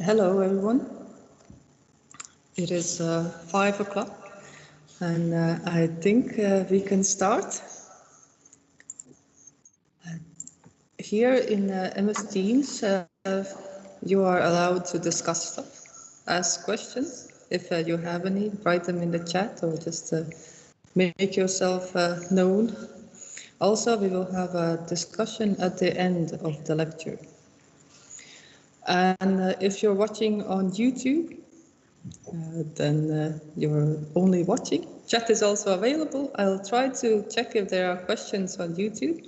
Hello, everyone. It is 5 o'clock, and I think we can start. Here in MS Teams, you are allowed to discuss stuff, ask questions. If you have any, write them in the chat or just make yourself known. Also, we will have a discussion at the end of the lecture. And if you're watching on YouTube, then you're only watching. Chat is also available. I'll try to check if there are questions on YouTube.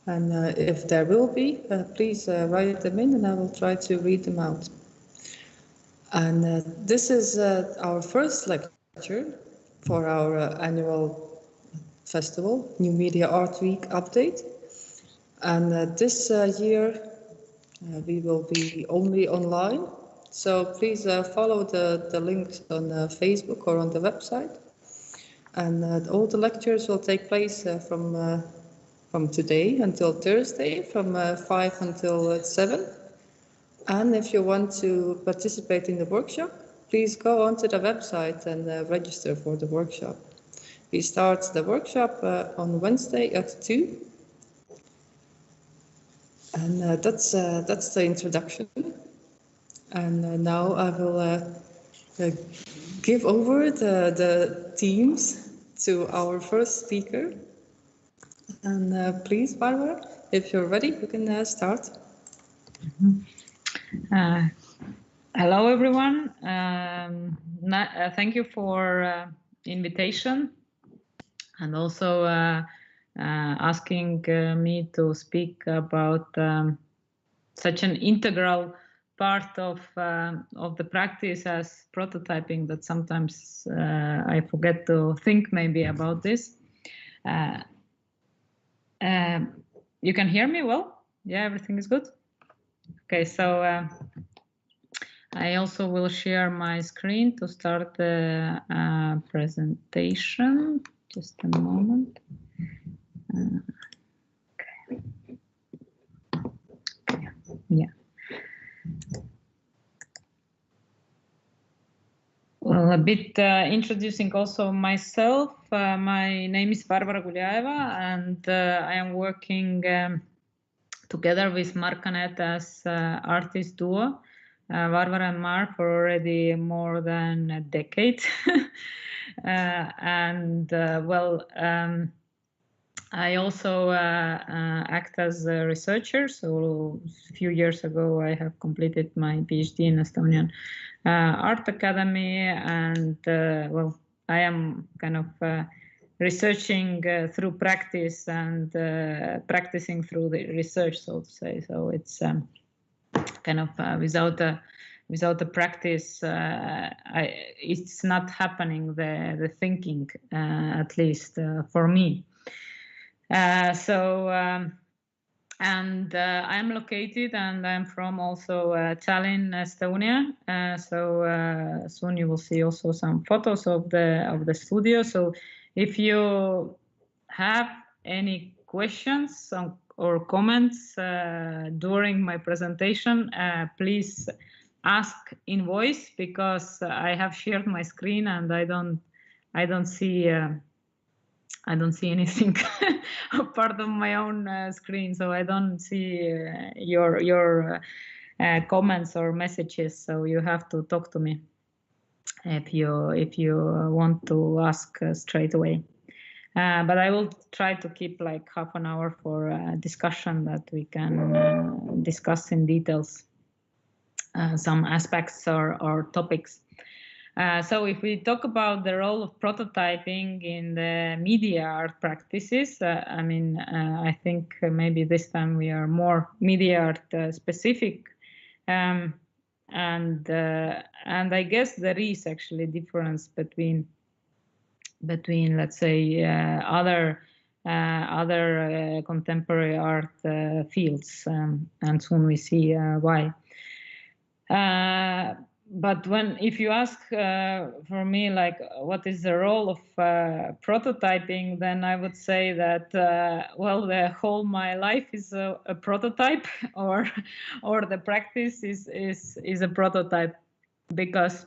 And if there will be, please write them in and I will try to read them out. And this is our first lecture for our annual festival, New Media Art Week update. And this year we will be only online. So please follow the links on Facebook or on the website. And all the lectures will take place from today until Thursday, from 5 until 7. And if you want to participate in the workshop, please go onto the website and register for the workshop. We start the workshop on Wednesday at 2. And that's the introduction. And now I will give over the teams to our first speaker. And please, Barbara, if you're ready, you can start. Hello, everyone. Thank you for invitation and also asking me to speak about such an integral part of the practice as prototyping that sometimes I forget to think maybe about this. You can hear me well? Yeah, everything is good? Okay, so I also will share my screen to start the presentation. Just a moment. Okay. Yeah. Well, a bit introducing also myself. My name is VARVARA GULJAJEVA, and I am working together with Markanet as artist duo. VARVARA and Mar for already more than a decade. I also act as a researcher. So a few years ago, I have completed my PhD in Estonian Art Academy, and I am kind of researching through practice and practicing through the research, so to say. So it's kind of without a practice, it's not happening, the thinking, at least for me. I'm located and I'm from also Tallinn, Estonia. Soon you will see also some photos of the studio. So if you have any questions or comments during my presentation, please ask in voice, because I have shared my screen and I don't see anything apart of my own screen, so I don't see your comments or messages. So you have to talk to me if you want to ask straight away. But I will try to keep like half an hour for a discussion that we can discuss in details some aspects or topics. So if we talk about the role of prototyping in the media art practices, I think maybe this time we are more media art specific, and I guess there is actually difference between let's say other contemporary art fields, and soon we see why. but if you ask for me, like, what is the role of prototyping, then I would say that well, the whole my life is a prototype, or the practice is a prototype, because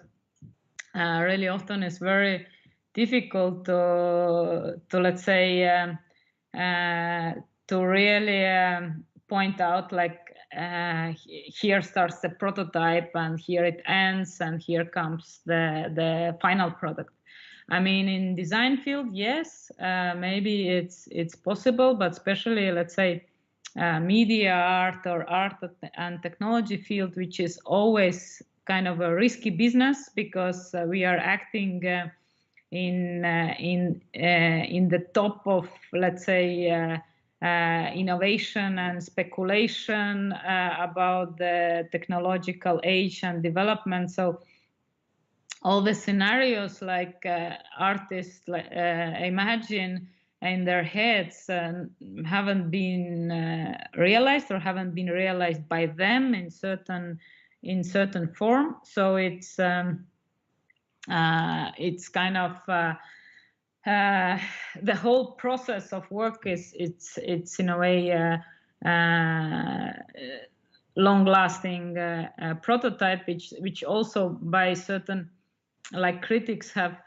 really often it's very difficult to let's say to really point out, like, here starts the prototype and here it ends and here comes the final product. I mean, in design field, yes, maybe it's possible, but especially, let's say, media art or art and technology field, which is always kind of a risky business, because we are acting in the top of, let's say, innovation and speculation about the technological age and development. So all the scenarios, like artists imagine in their heads, haven't been realized, or haven't been realized by them in certain form. So it's kind of the whole process of work is it's in a way long-lasting prototype, which also by certain, like, critics have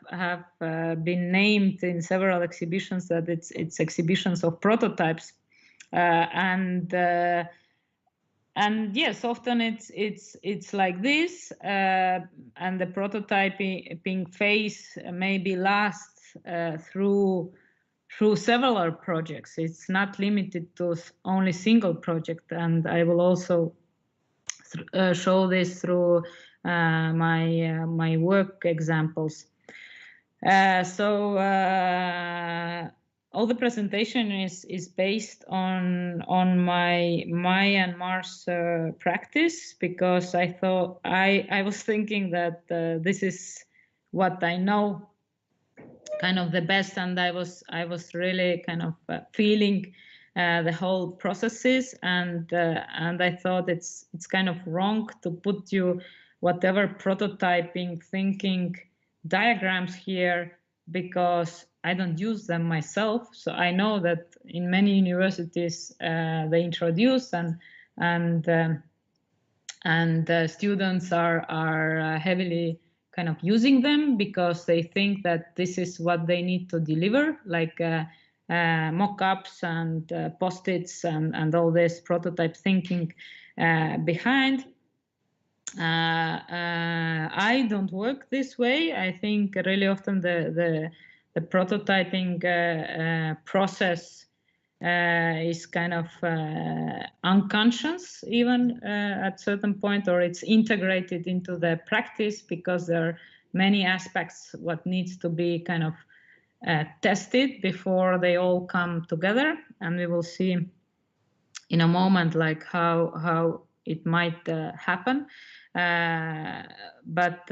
been named in several exhibitions, that it's exhibitions of prototypes, and yes, often it's like this, and the prototyping phase maybe lasts through several projects. It's not limited to only single project, and I will also show this through my work examples. So all the presentation is based on my and Mars practice, because I thought I was thinking that this is what I know kind of the best, and I was really kind of feeling the whole processes, and I thought it's kind of wrong to put you whatever prototyping thinking diagrams here, because I don't use them myself. So I know that in many universities they introduce, and students are heavily kind of using them, because they think that this is what they need to deliver, like mock-ups and post-its and all this prototype thinking behind. I don't work this way. I think really often the prototyping process is kind of unconscious, even at certain point, or it's integrated into the practice, because there are many aspects what needs to be kind of tested before they all come together. And we will see in a moment, like, how it might happen. But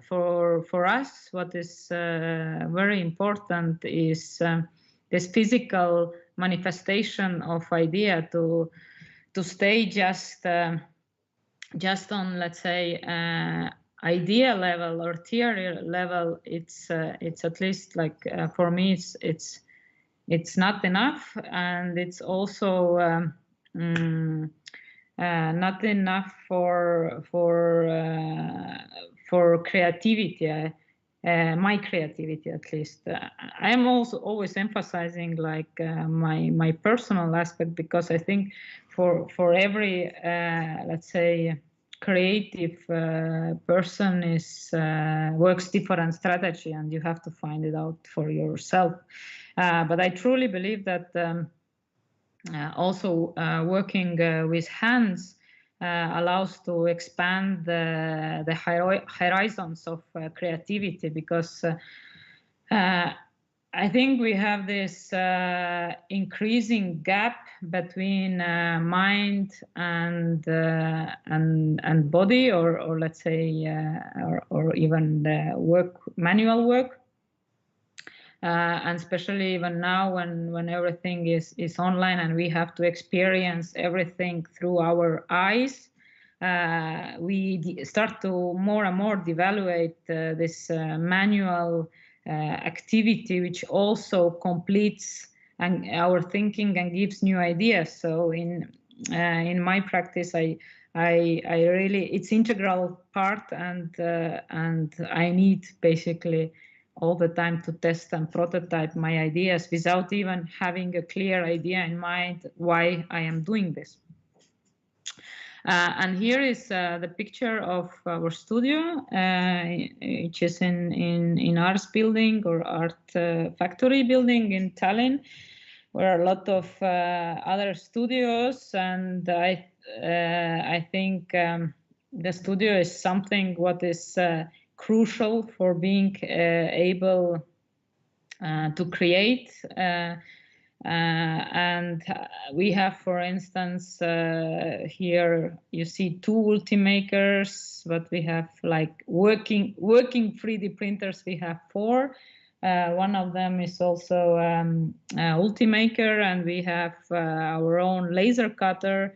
for us, what is very important is this physical manifestation of idea to stay just on, let's say, idea level or theory level. It's at least, like, for me, it's not enough, and it's also not enough for creativity. My creativity, at least. I am also always emphasizing, like, my personal aspect, because I think for every let's say creative person works different strategy, and you have to find it out for yourself. But I truly believe that also working with hands allows to expand the horizons of creativity, because I think we have this increasing gap between mind and body, or let's say, or even the manual work. And especially even now, when everything is online and we have to experience everything through our eyes, we start to more and more evaluate this manual activity, which also completes our thinking and gives new ideas. So in my practice, I really, it's integral part, and I need basically all the time to test and prototype my ideas without even having a clear idea in mind why I am doing this. And here is the picture of our studio, which is in Arts building or Art Factory building in Tallinn, where a lot of other studios, and I think the studio is something what is crucial for being able to create. And we have, for instance, here you see 2 Ultimakers, but we have like working 3D printers. We have 4. One of them is also Ultimaker, and we have our own laser cutter.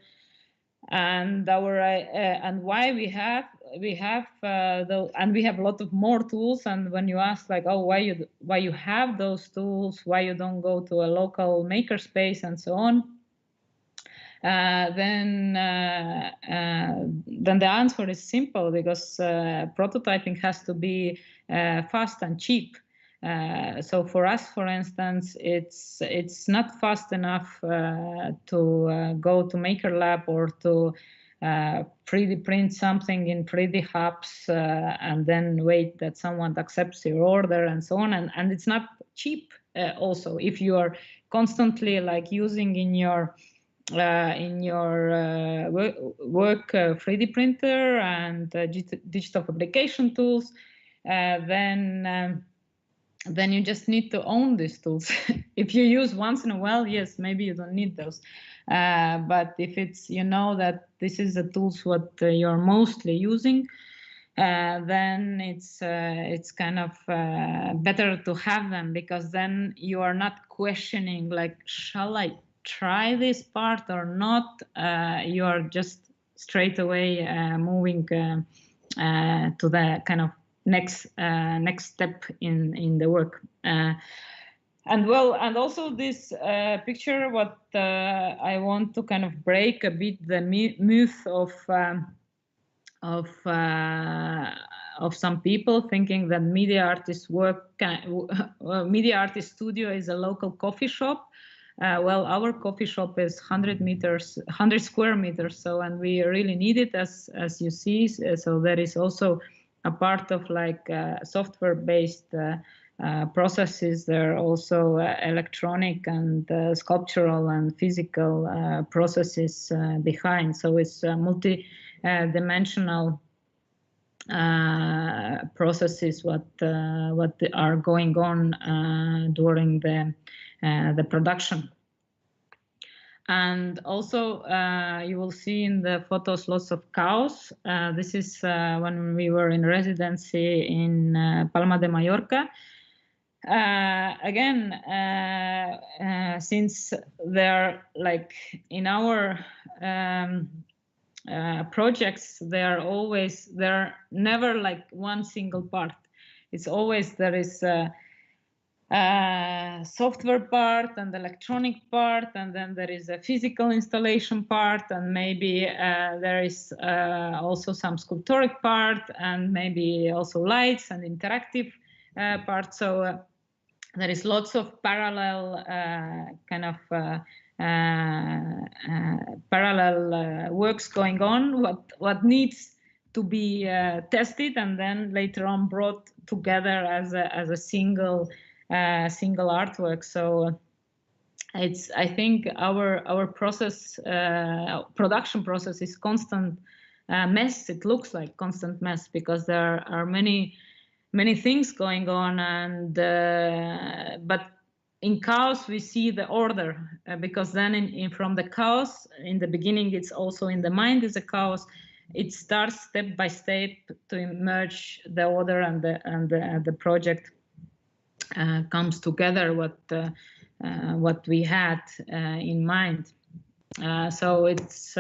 And our and why we have and we have a lot of more tools. And when you ask like, oh, why you have those tools, why you don't go to a local makerspace and so on, then the answer is simple, because prototyping has to be fast and cheap. So for us, for instance, it's not fast enough to go to Maker Lab or to 3D print something in 3D hubs and then wait that someone accepts your order and so on. And it's not cheap also if you are constantly like using in your work 3D printer and digital fabrication tools, then you just need to own these tools. If you use once in a while, yes, maybe you don't need those. But if it's, you know, that this is the tools what you're mostly using, then it's kind of better to have them, because then you are not questioning like, shall I try this part or not? You are just straight away moving to the kind of next step in the work. And also this picture, what I want to kind of break a bit the myth of some people thinking that media artist media artist studio is a local coffee shop. Well, our coffee shop is 100 square meters. So, and we really need it, as you see. So there is also a part of like software-based processes. There are also electronic and sculptural and physical processes behind. So it's multi-dimensional processes what are going on during the production. And also you will see in the photos lots of cows. This is when we were in residency in Palma de Mallorca. Again, since they're like in our projects, they're never like one single part. It's always there is software part and electronic part, and then there is a physical installation part, and maybe there is also some sculptoric part, and maybe also lights and interactive part. So there is lots of parallel kind of parallel works going on, what needs to be tested and then later on brought together as a single artwork. So it's, I think our process, production process is constant mess. It looks like constant mess because there are many things going on, and but in chaos we see the order, because then from the chaos in the beginning, it's also in the mind is a chaos. It starts step by step to emerge the order, and the project comes together what we had in mind. So it's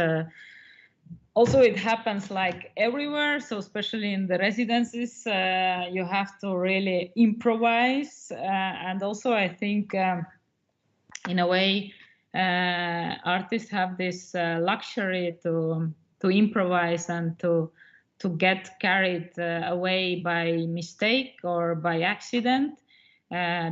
also it happens like everywhere, so especially in the residences, you have to really improvise. And also I think in a way artists have this luxury to improvise and to get carried away by mistake or by accident,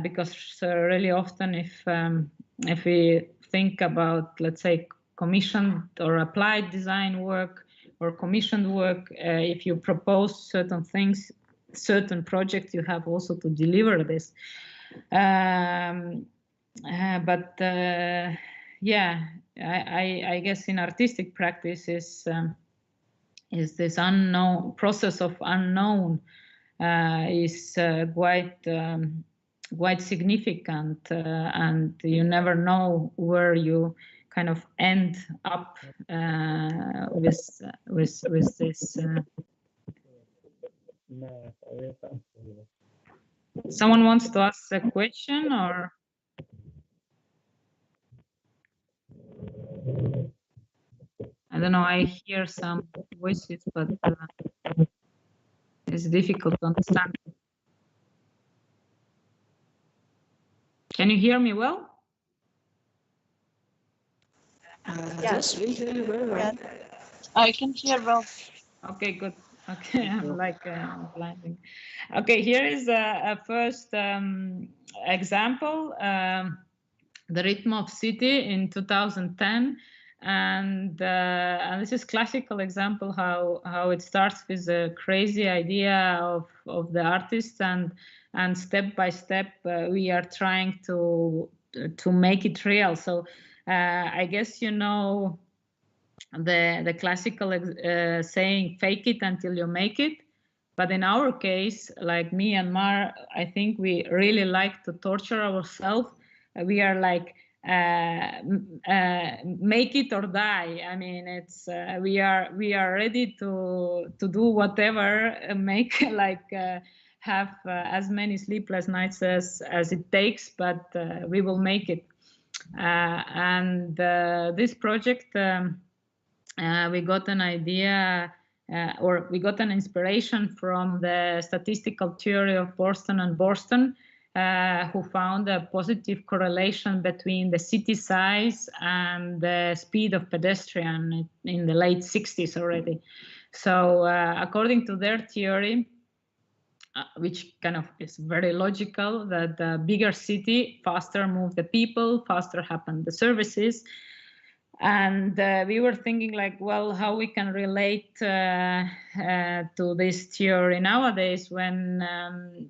because really often if we think about, let's say, commissioned or applied design work or commissioned work, if you propose certain things, certain projects, you have also to deliver this. But yeah, I guess in artistic practice is this unknown process of unknown is quite significant, and you never know where you kind of end up with this. Someone wants to ask a question, or? I don't know, I hear some voices, but it's difficult to understand. Can you hear me well? Yes, we hear you very well. I can hear well. Okay, good. Okay, I'm like blinding. Okay, here is a first example, the Rhythm of City in 2010. And this is classical example how it starts with a crazy idea of the artist, and step by step we are trying to make it real. So I guess you know the classical saying, fake it until you make it. But in our case, like me and Mar, I think we really like to torture ourselves. We are like, make it or die. I mean, it's we are ready to do whatever, make like have as many sleepless nights as it takes, but we will make it. And this project, we got an idea, or we got an inspiration from the statistical theory of Borston and Borston, who found a positive correlation between the city size and the speed of pedestrian in the late 60s already. So according to their theory, which kind of is very logical, that the bigger city, faster move the people, faster happen the services. And we were thinking like, well, how we can relate to this theory nowadays, when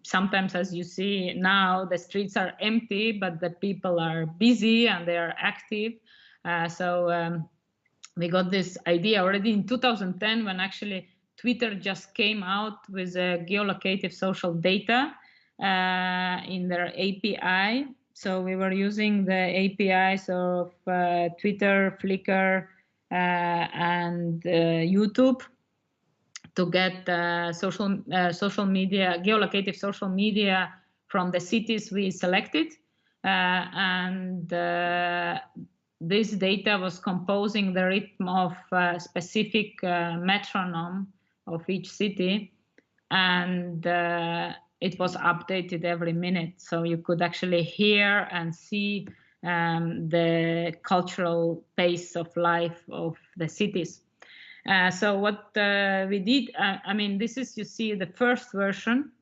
sometimes, as you see now, the streets are empty, but the people are busy and they are active. So we got this idea already in 2010, when actually Twitter just came out with geolocative social data in their API. So we were using the APIs of Twitter, Flickr, and YouTube to get social media, geolocative social media from the cities we selected. And this data was composing the rhythm of specific metronome of each city. And it was updated every minute, so you could actually hear and see the cultural pace of life of the cities. So what we did, I mean, this is, you see, the first version.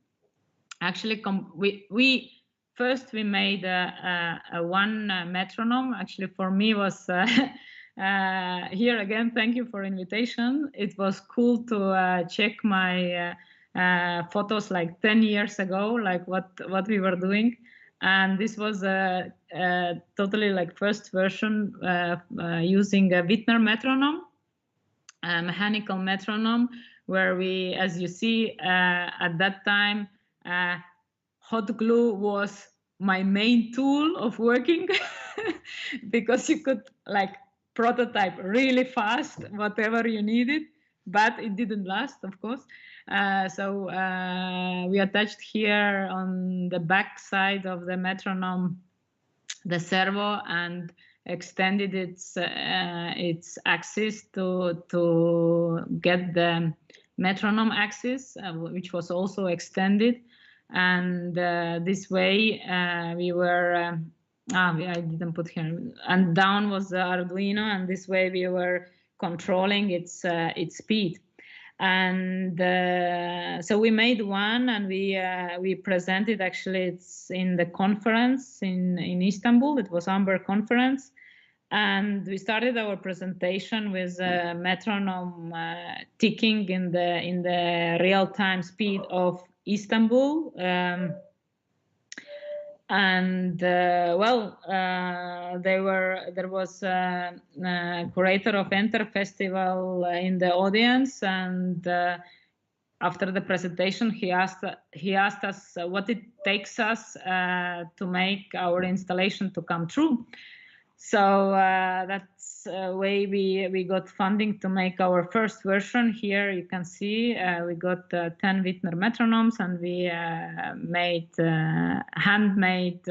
Actually, we first made a one metronome. Actually, for me was here again. Thank you for invitation. It was cool to check my photos like 10 years ago, like what we were doing. And this was a totally like first version using a Wittner metronome, a mechanical metronome, where we, as you see, at that time, hot glue was my main tool of working because you could like prototype really fast whatever you needed, but it didn't last, of course. So we attached here on the back side of the metronome the servo, and extended its axis to get the metronome axis, which was also extended, and this way we were. I didn't put here. And down was the Arduino, and this way we were controlling its speed. And so we made one, and we presented. Actually, it's in the conference in Istanbul. It was Amber conference, and we started our presentation with a metronome ticking in the real-time speed of Istanbul. There was a curator of Enter Festival in the audience, and after the presentation, he asked us what it takes us to make our installation to come true. So that's the way we got funding to make our first version. Here you can see we got 10 Wittner metronomes, and we made handmade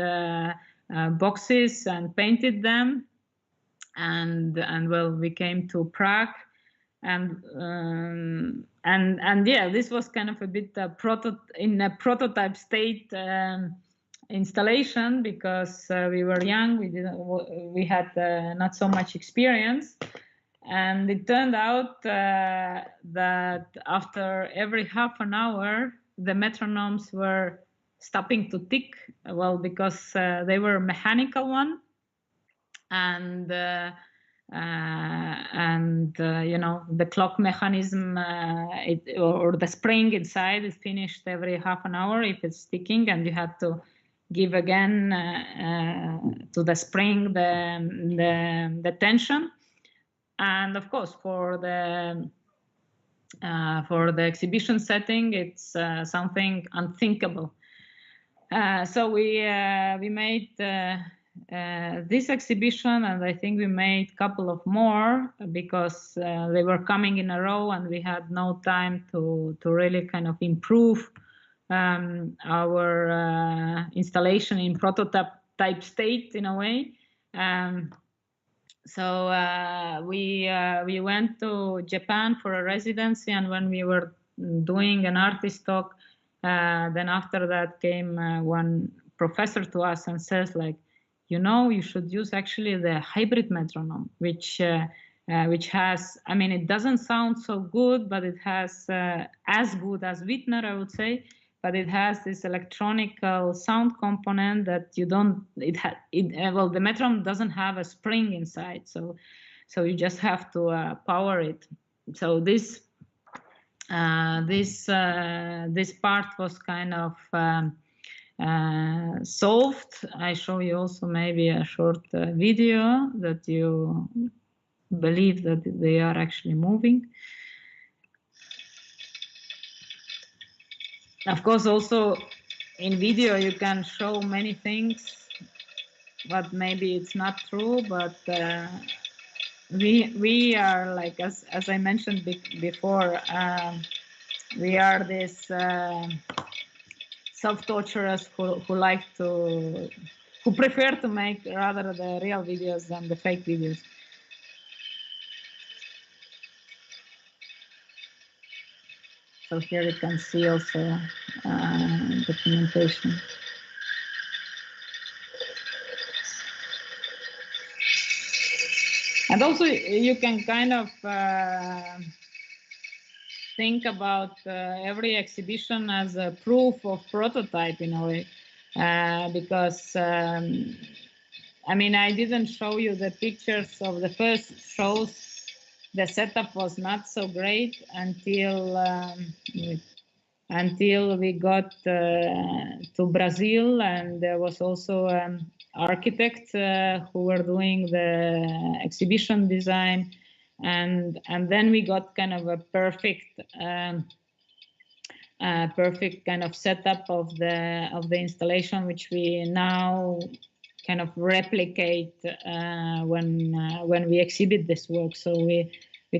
boxes and painted them. And well, we came to Prague, and yeah, this was kind of a bit in a prototype state installation, because we were young, we had not so much experience, and it turned out that after every half an hour the metronomes were stopping to tick, well, because they were mechanical one, and you know, the clock mechanism or the spring inside is finished every half an hour if it's ticking, and you have to give again to the spring the tension. And of course, for the exhibition setting, it's something unthinkable. So we made this exhibition, and I think we made a couple of more, because they were coming in a row, and we had no time to really kind of improve our installation in prototype state in a way. So we went to Japan for a residency, and when we were doing an artist talk, then after that came one professor to us and says, like, you know, you should use actually the hybrid metronome, which has, I mean, it doesn't sound so good, but it has as good as Wittner, I would say, but it has this electronical sound component that you don't, well, the metronome doesn't have a spring inside, so you just have to power it. So this part was kind of solved. I show you also maybe a short video that you believe that they are actually moving. Of course, also in video you can show many things, but maybe it's not true. But we are, like, as I mentioned before, we are this self-torturers who prefer to make rather the real videos than the fake videos. So here you can see also documentation. And also you can kind of think about every exhibition as a proof of prototype in a way, because I mean, I didn't show you the pictures of the first shows. The setup was not so great until we got to Brazil, and there was also architects who were doing the exhibition design, and then we got kind of a perfect kind of setup of the installation, which we now kind of replicate when we exhibit this work. So we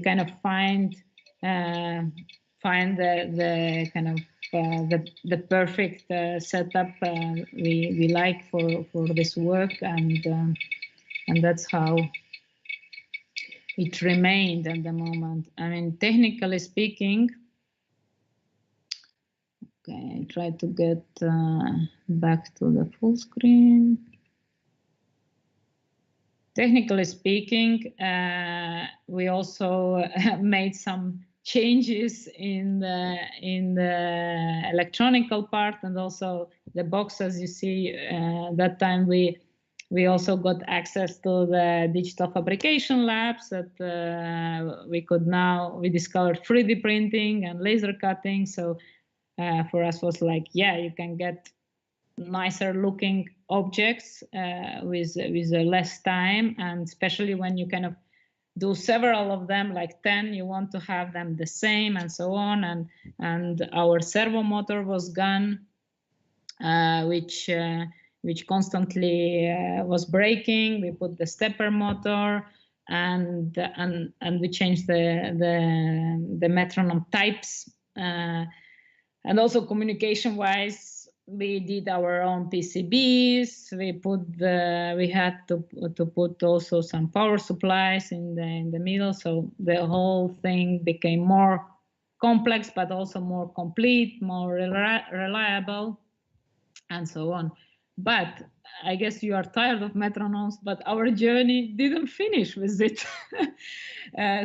kind of find the kind of the perfect setup we like for this work, and and that's how it remained at the moment. I mean, technically speaking, okay, I try to get back to the full screen. Technically speaking, we also made some changes in the electronical part, and also the box, as you see. That time we also got access to the digital fabrication labs that we discovered 3D printing and laser cutting. So for us was like, yeah, you can get nicer looking objects with less time, and especially when you kind of do several of them, like 10, you want to have them the same and so on. And our servo motor was gone, which constantly was breaking. We put the stepper motor, and we changed the metronome types, and also communication wise, we did our own PCBs. We had to put also some power supplies in the middle, so the whole thing became more complex, but also more complete, more reliable, and so on. But I guess you are tired of metronomes, but our journey didn't finish with it.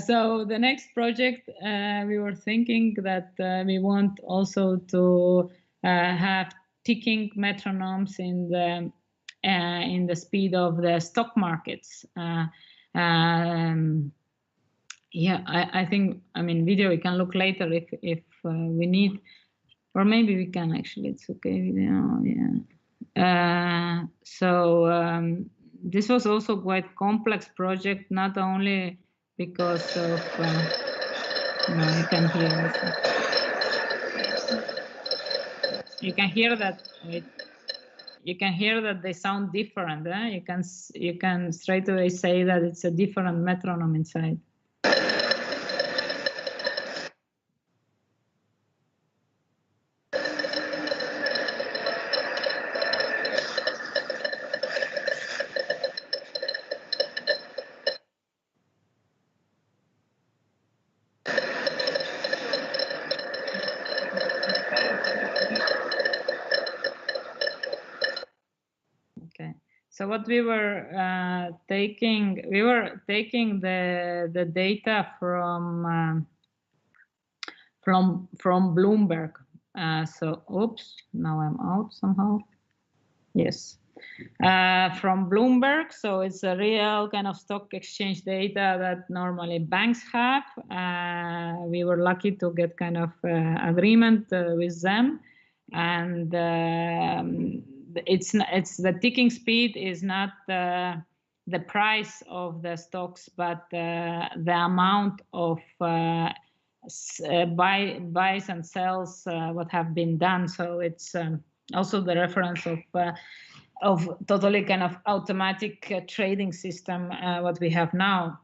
So the next project, we were thinking that we want also to have ticking metronomes in the speed of the stock markets. Yeah, I think, I mean, video we can look later if we need, or maybe we can actually. It's okay, video. Yeah. So this was also quite complex project, not only because of no, you can hear it. You can hear that. You can hear that they sound different. You can straight away say that it's a different metronome inside. So what we were taking the data from Bloomberg. So oops, now I'm out somehow. Yes, from Bloomberg. So it's a real kind of stock exchange data that normally banks have. We were lucky to get kind of agreement with them, and it's the ticking speed is not the price of the stocks, but the amount of buys and sells what have been done. So it's also the reference of totally kind of automatic trading system what we have now.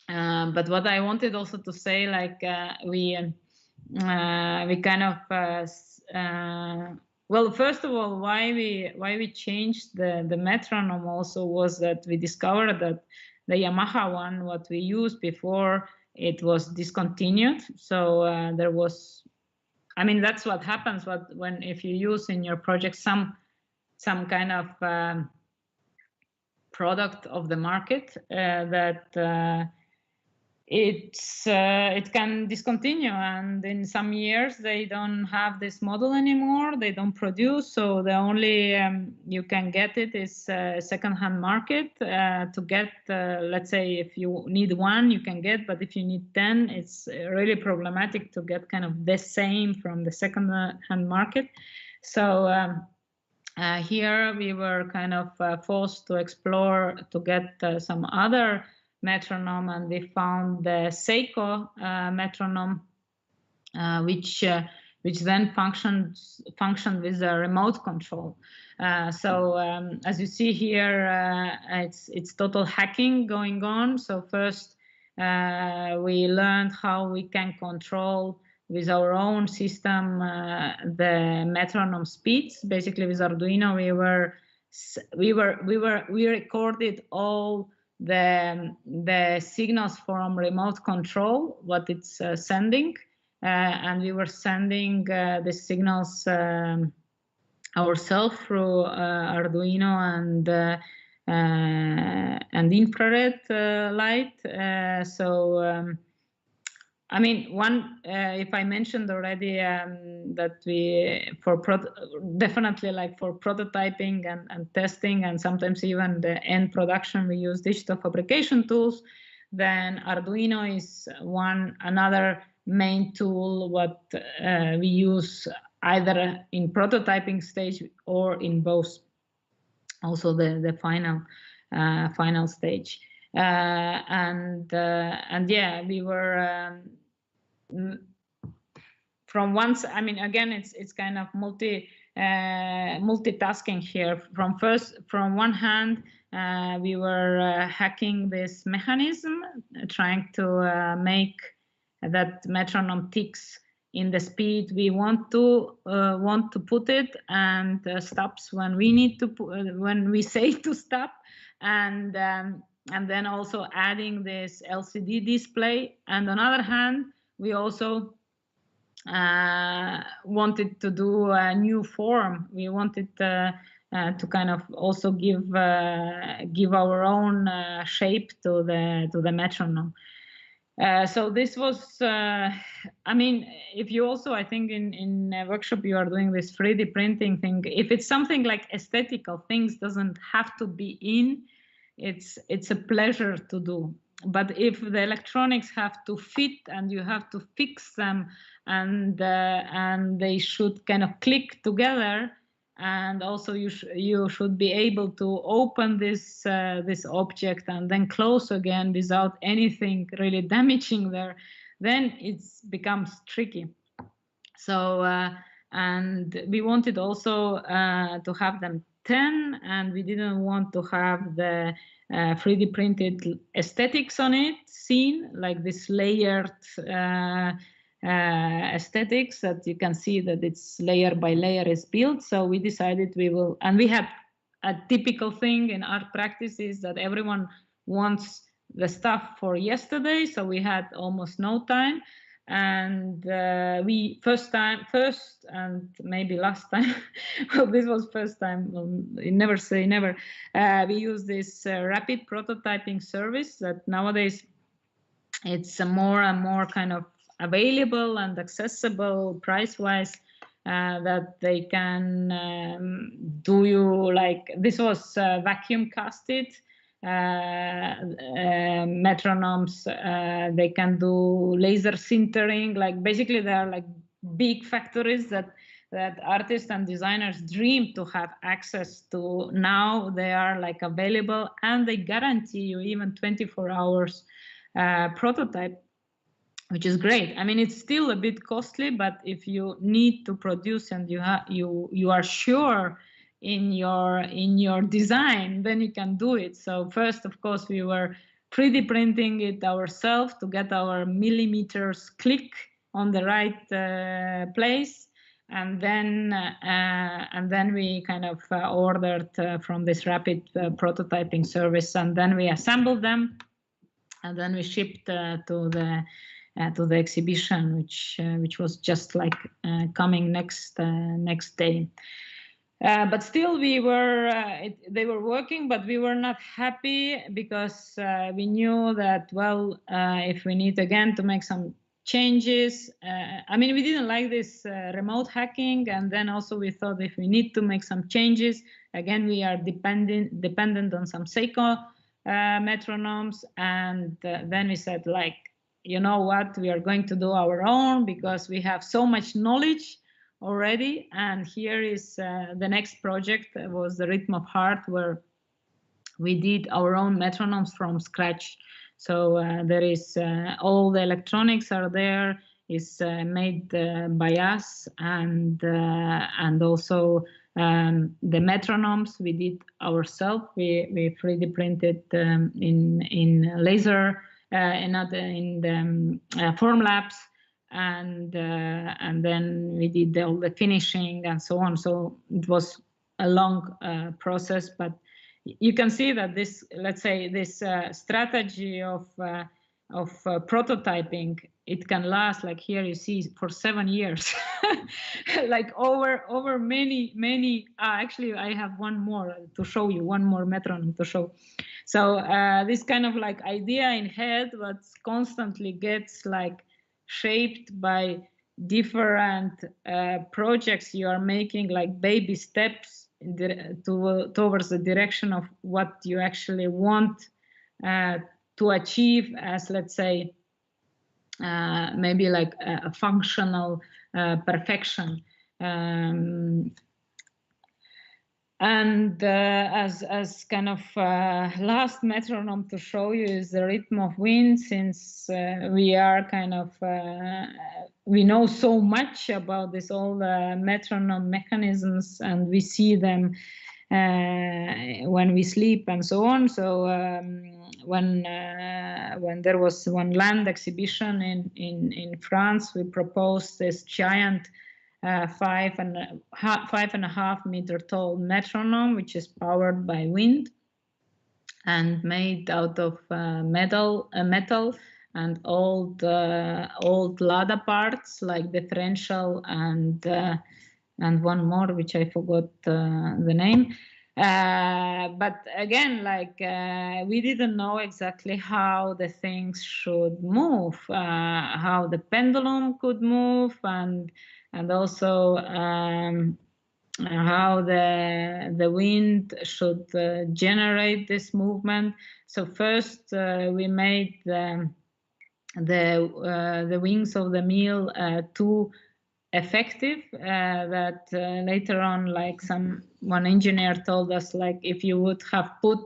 But what I wanted also to say, like we kind of well, first of all, why we changed the metronome also was that we discovered that the Yamaha one, what we used before, it was discontinued. So there was, I mean, that's what happens when if you use in your project some kind of product of the market that it can discontinue, and in some years they don't have this model anymore, they don't produce, so the only you can get it is second-hand market to get let's say if you need one you can get, but if you need 10 it's really problematic to get kind of the same from the second-hand market. So here we were kind of forced to explore to get some other metronome, and we found the Seiko metronome, which then functioned with a remote control. So as you see here, it's total hacking going on. So first we learned how we can control with our own system the metronome speeds. Basically with Arduino we were we recorded all the signals from remote control, what it's sending, and we were sending the signals ourselves through Arduino and infrared light. I mean, if I mentioned already that we definitely like for prototyping and testing, and sometimes even the end production, we use digital fabrication tools. Then Arduino is another main tool what we use either in prototyping stage or in both, also the final stage. And yeah, we were from once. I mean, again, it's kind of multitasking here. From one hand, we were hacking this mechanism, trying to make that metronome ticks in the speed we want to put it, and stops when we need to when we say to stop, and then also adding this LCD display. And on the other hand, we also wanted to do a new form. We wanted to kind of also give our own shape to the metronome. So this was, I mean, if you also, I think in a workshop you are doing this 3D printing thing, if it's something like aesthetical things, doesn't have to be in, it's a pleasure to do. But if the electronics have to fit and you have to fix them, and they should kind of click together, and also you should be able to open this object and then close again without anything really damaging there, then it becomes tricky. So and we wanted also to have them 10, and we didn't want to have the 3D printed aesthetics on it seen, like this layered aesthetics that you can see that it's layer by layer is built. So we decided we will, and we had a typical thing in art practices that everyone wants the stuff for yesterday, so we had almost no time. And we first and maybe last time, well, this was first time, never say never, we use this rapid prototyping service that nowadays it's more and more kind of available and accessible price-wise, that they can do you, like this was vacuum casted metronomes. They can do laser sintering, like basically they are like big factories that artists and designers dream to have access to. Now they are like available, and they guarantee you even 24 hours prototype, which is great. I mean, it's still a bit costly, but if you need to produce and you are sure in your design, then you can do it. So first, of course, we were 3D printing it ourselves to get our millimeters click on the right place, and then we kind of ordered from this rapid prototyping service, and then we assembled them, and then we shipped to the exhibition, which was just like coming next day. But still, we were they were working, but we were not happy, because we knew that, well, if we need again to make some changes, I mean, we didn't like this remote hacking, and then also we thought if we need to make some changes, again, we are dependent on some Seiko metronomes, and then we said, like, you know what, we are going to do our own, because we have so much knowledge already. And here is the next project was the Rhythm of Heart, where we did our own metronomes from scratch. So there is all the electronics are there, is made by us, and also the metronomes we did ourselves. We 3D printed in laser, in the form labs, and then we did all the finishing and so on. So it was a long process, but you can see that this, let's say, this strategy of prototyping, it can last, like here you see, for 7 years, like over many. Actually, I have one more to show you, one more metronome to show. So this kind of like idea in head, but constantly gets like shaped by different projects you are making, like baby steps towards the direction of what you actually want to achieve as, let's say, maybe like a functional perfection. And as kind of last metronome to show you is the rhythm of wind, since we are kind of we know so much about this all metronome mechanisms, and we see them when we sleep and so on. So when there was one land exhibition in France, we proposed this giant 5.5 meter tall metronome, which is powered by wind and made out of metal and old Lada parts like differential and one more, which I forgot the name. But again, like we didn't know exactly how the things should move, how the pendulum could move, and also how the wind should generate this movement. So first we made the wings of the mill too effective, that later on, like one engineer told us, like if you would have put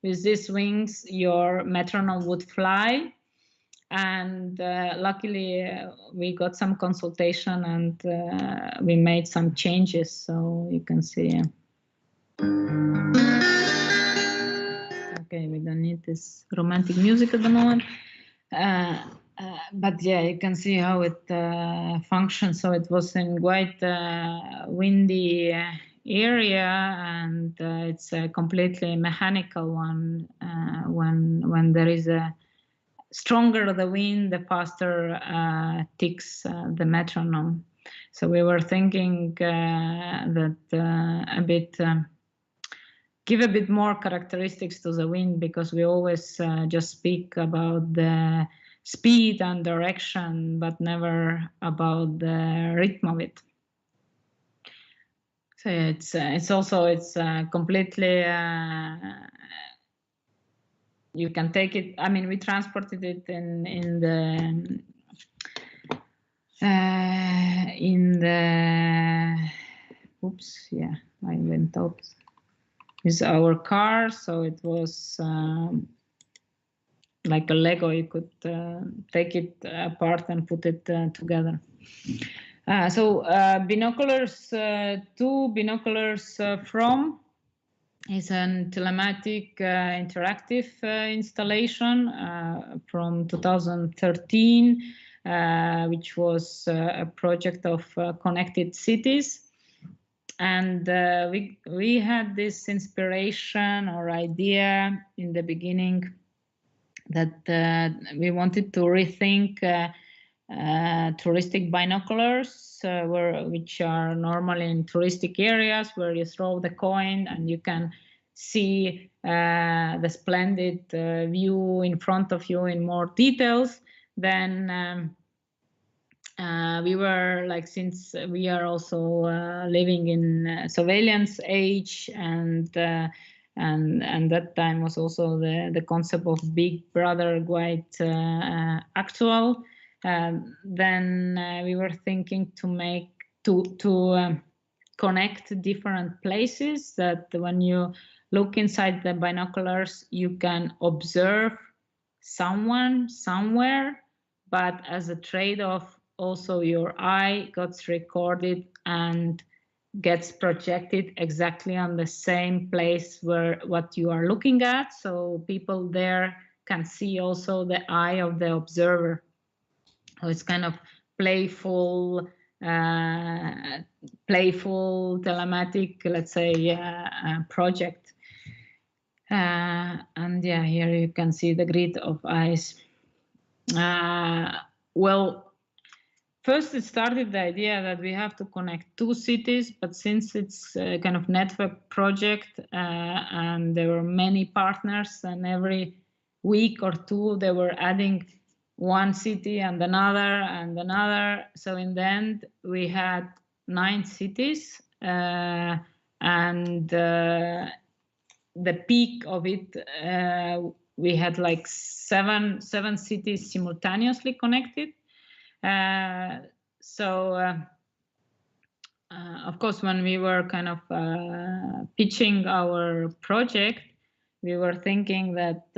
with these wings, your metronome would fly. And luckily we got some consultation and we made some changes, so you can see. Okay, we don't need this romantic music at the moment. But yeah, you can see how it functions. So it was in quite windy area, and it's a completely mechanical one. When there is a stronger the wind, the faster ticks the metronome. So we were thinking that a bit give a bit more characteristics to the wind, because we always just speak about the speed and direction, but never about the rhythm of it. So it's also completely. You can take it. I mean, we transported it in the. Oops, yeah, I went out. With our car, so it was like a Lego. You could take it apart and put it together. So binoculars, 2 binoculars from is a telematic interactive installation from 2013, which was a project of Connected Cities. And we had this inspiration or idea in the beginning that we wanted to rethink touristic binoculars, which are normally in touristic areas where you throw the coin and you can see the splendid view in front of you in more details. Then we were like, since we are also living in surveillance age, and that time was also the concept of Big Brother quite actual. Then we were thinking to connect different places, that when you look inside the binoculars, you can observe someone somewhere, but as a trade-off, also your eye gets recorded and gets projected exactly on the same place where what you are looking at. So people there can see also the eye of the observer. So it's kind of playful playful telematic, let's say, project. And yeah, here you can see the grid of eyes. Well, first it started the idea that we have to connect 2 cities, but since it's a kind of network project and there were many partners, and every week or 2 they were adding 1 city and another. So in the end we had 9 cities, and the peak of it, we had like seven cities simultaneously connected. Of course, when we were kind of pitching our project, we were thinking that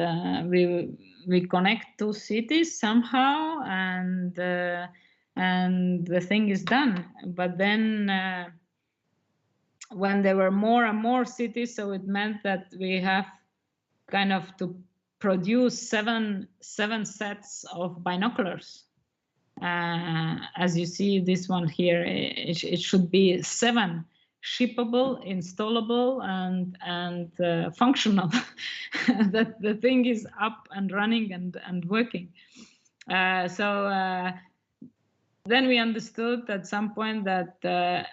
we connect 2 cities somehow, and the thing is done. But then when there were more and more cities, so it meant that we have kind of to produce seven sets of binoculars. As you see, this one here, it should be 7 shippable, installable, and functional. That the thing is up and running and working. Then we understood at some point that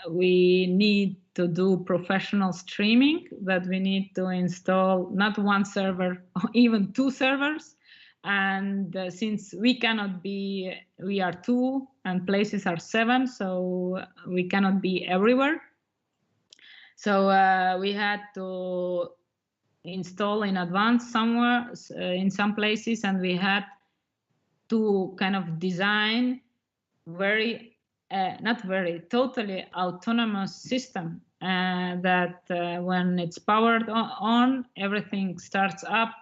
we need to do professional streaming, that we need to install not 1 server, or even 2 servers. And since we cannot be, we are 2 and places are 7, so we cannot be everywhere. So we had to install in advance somewhere, in some places, and we had to kind of design totally autonomous system that when it's powered on, everything starts up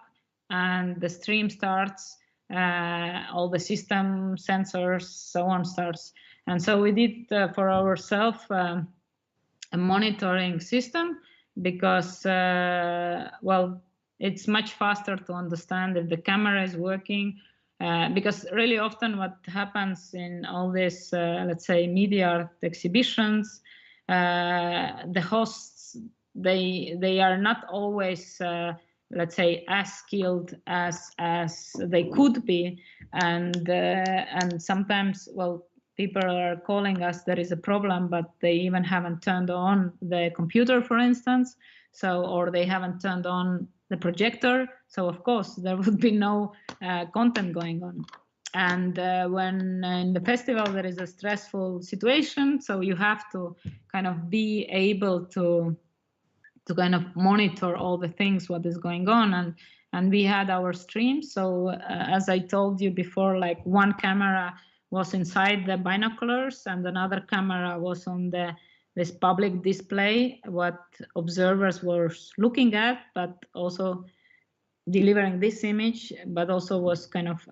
and the stream starts, all the system sensors, so on starts. And so we did for ourselves a monitoring system, because well, it's much faster to understand if the camera is working. Because really often what happens in all these, let's say, media art exhibitions, the hosts, they are not always, let's say, as skilled as they could be, and sometimes, well, people are calling us, there is a problem, but they even haven't turned on the computer, for instance, so, or they haven't turned on the projector, so of course there would be no content going on. And when in the festival there is a stressful situation, so you have to kind of be able to kind of monitor all the things, what is going on. And we had our streams, so as I told you before, like 1 camera was inside the binoculars and another camera was on this public display, what observers were looking at, but also delivering this image, but also was kind of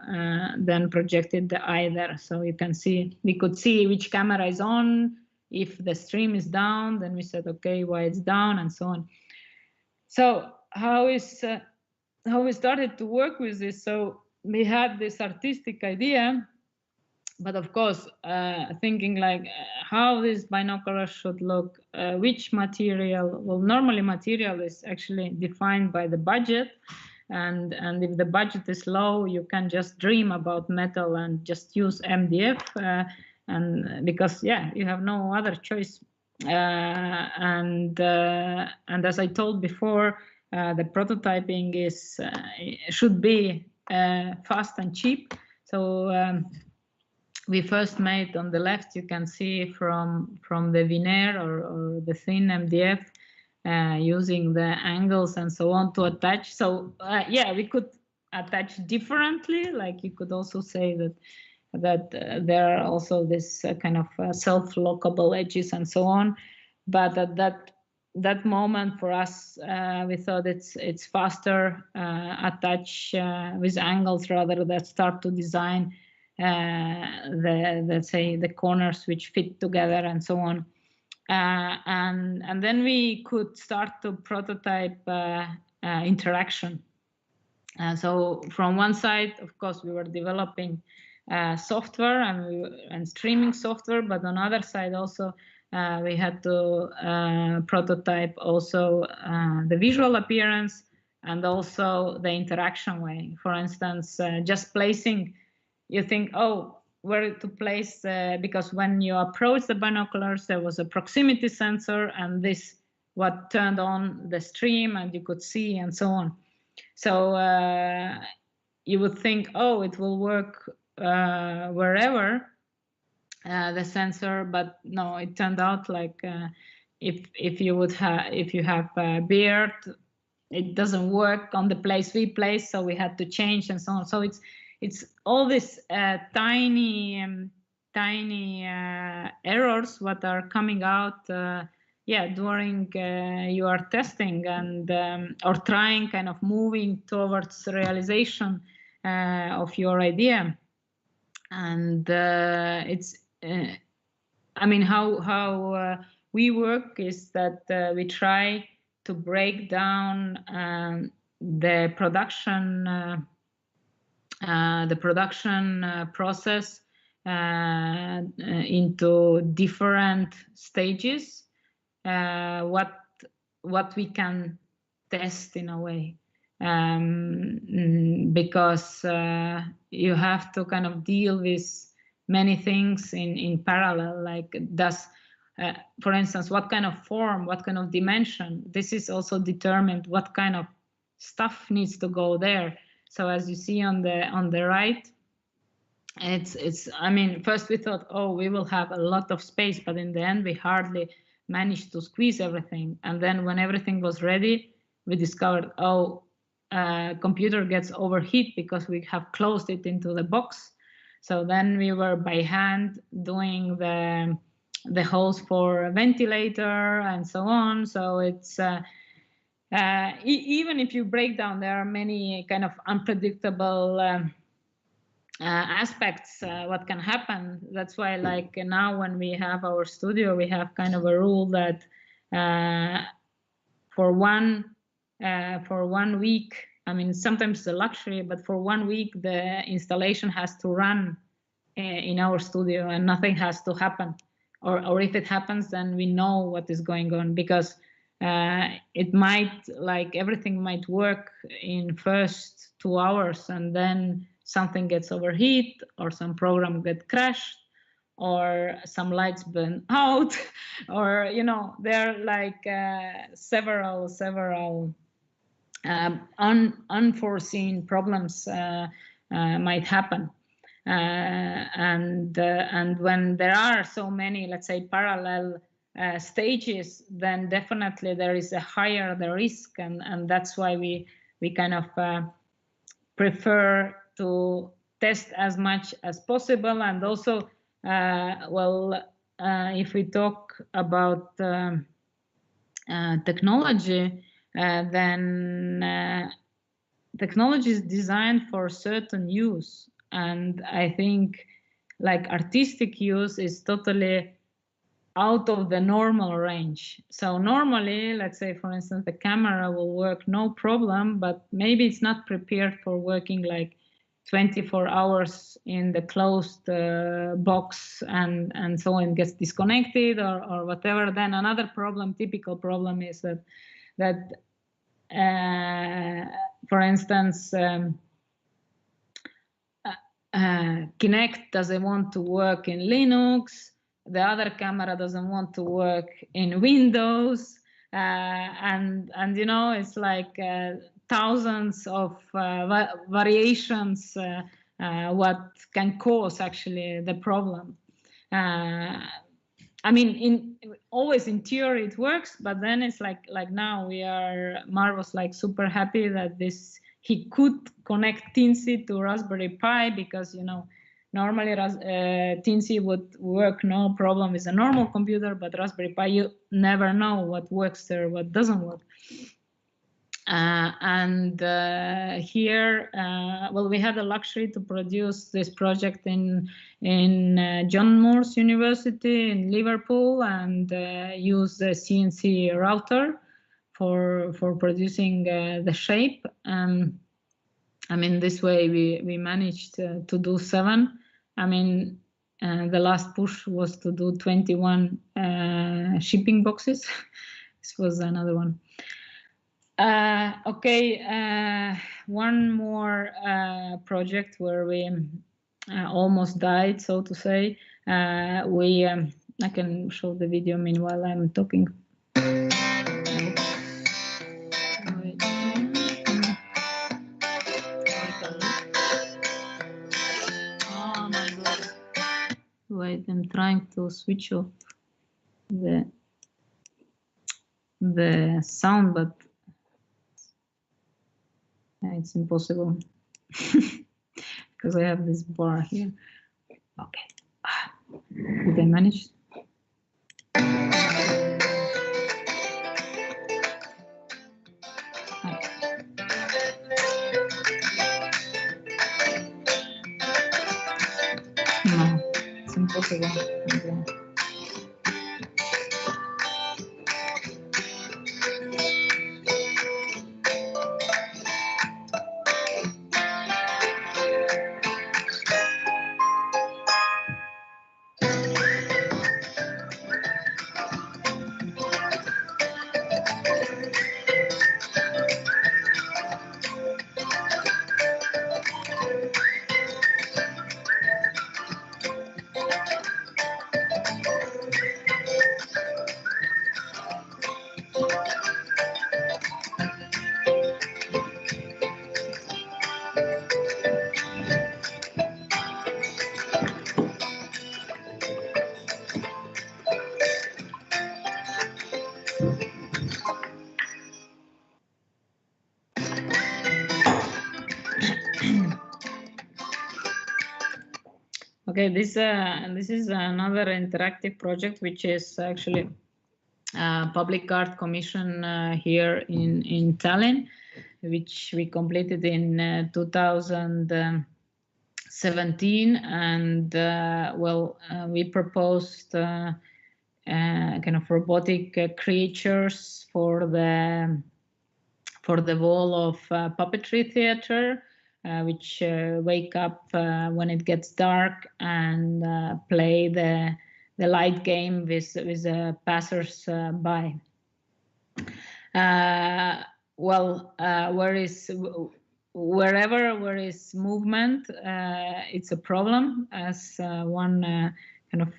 then projected the eye there. So you can see, we could see which camera is on. If the stream is down, then we said, okay, why it's down, and so on. So how we started to work with this? So we had this artistic idea, but of course, thinking like how this binocular should look, which material. Well, normally material is actually defined by the budget, and if the budget is low, you can just dream about metal and just use MDF, and because you have no other choice. And as I told before, the prototyping should be fast and cheap. So we first made, on the left, you can see from the veneer or the thin MDF, using the angles and so on to attach. So we could attach differently. Like you could also say that there are also this kind of self-lockable edges and so on. But at that moment for us, we thought it's faster attach with angles rather than start to design let's say the corners which fit together and so on. And then we could start to prototype interaction. So from one side, of course, we were developing software and streaming software, but on the other side also We had to prototype also the visual appearance and also the interaction way. For instance, just placing, you think, oh, where to place, because when you approach the binoculars, there was a proximity sensor, and this what turned on the stream, and you could see, and so on. So you would think, oh, it will work wherever the sensor, but no, it turned out like if you have a beard, it doesn't work on the place we place, so we had to change and so on. So it's all these tiny errors what are coming out during you are testing and or trying, kind of moving towards realization of your idea. And it's I mean, how we work is that we try to break down the production process into different stages. What we can test in a way, because you have to kind of deal with many things in parallel, like does for instance, what kind of form, what kind of dimension, this is also determined what kind of stuff needs to go there. So as you see on the right, it's I mean, first we thought, oh, we will have a lot of space, but in the end we hardly managed to squeeze everything. And then when everything was ready, we discovered, oh, computer gets overheat because we have closed it into the box. So then we were by hand doing the holes for a ventilator and so on. So it's even if you break down, there are many kind of unpredictable aspects what can happen. That's why, like now when we have our studio, we have kind of a rule that for one week, I mean, sometimes it's a luxury, but for 1 week the installation has to run in our studio and nothing has to happen. Or if it happens, then we know what is going on, because it might, like everything might work in first 2 hours and then something gets overheat, or some program get crashed, or some lights burn out, or there are like several unforeseen problems might happen. And when there are so many, let's say, parallel stages, then definitely there is a higher the risk, and that's why we kind of prefer to test as much as possible. And also, if we talk about technology, then technology is designed for certain use. And I think like artistic use is totally out of the normal range. So normally, let's say, for instance, the camera will work no problem, but maybe it's not prepared for working like 24 hours in the closed box and so on, gets disconnected or whatever. Then another problem, typical problem, is that for instance, Kinect doesn't want to work in Linux, the other camera doesn't want to work in Windows, and it's like thousands of variations what can cause actually the problem. I mean, always in theory it works, but then it's like now Mar was like super happy that he could connect Teensy to Raspberry Pi, because normally Teensy would work no problem with a normal computer, but Raspberry Pi, you never know what works there, what doesn't work. Here, we had the luxury to produce this project in John Moores University in Liverpool, and use the CNC router for producing the shape. I mean, this way we managed to do 7. I mean, the last push was to do 21 shipping boxes. This was another one. Okay, one more project where we almost died, so to say. I can show the video meanwhile I'm talking. Oh my God. Wait, I'm trying to switch off the sound, but it's impossible because I have this bar here. Okay. Did I manage? No, it's impossible. Okay. Okay, this is another interactive project, which is actually a public art commission here in Tallinn, which we completed in 2017, and we proposed kind of robotic creatures for the wall of puppetry theater. Which wake up when it gets dark and play the light game with passers-by. Wherever there is movement, it's a problem, as one kind of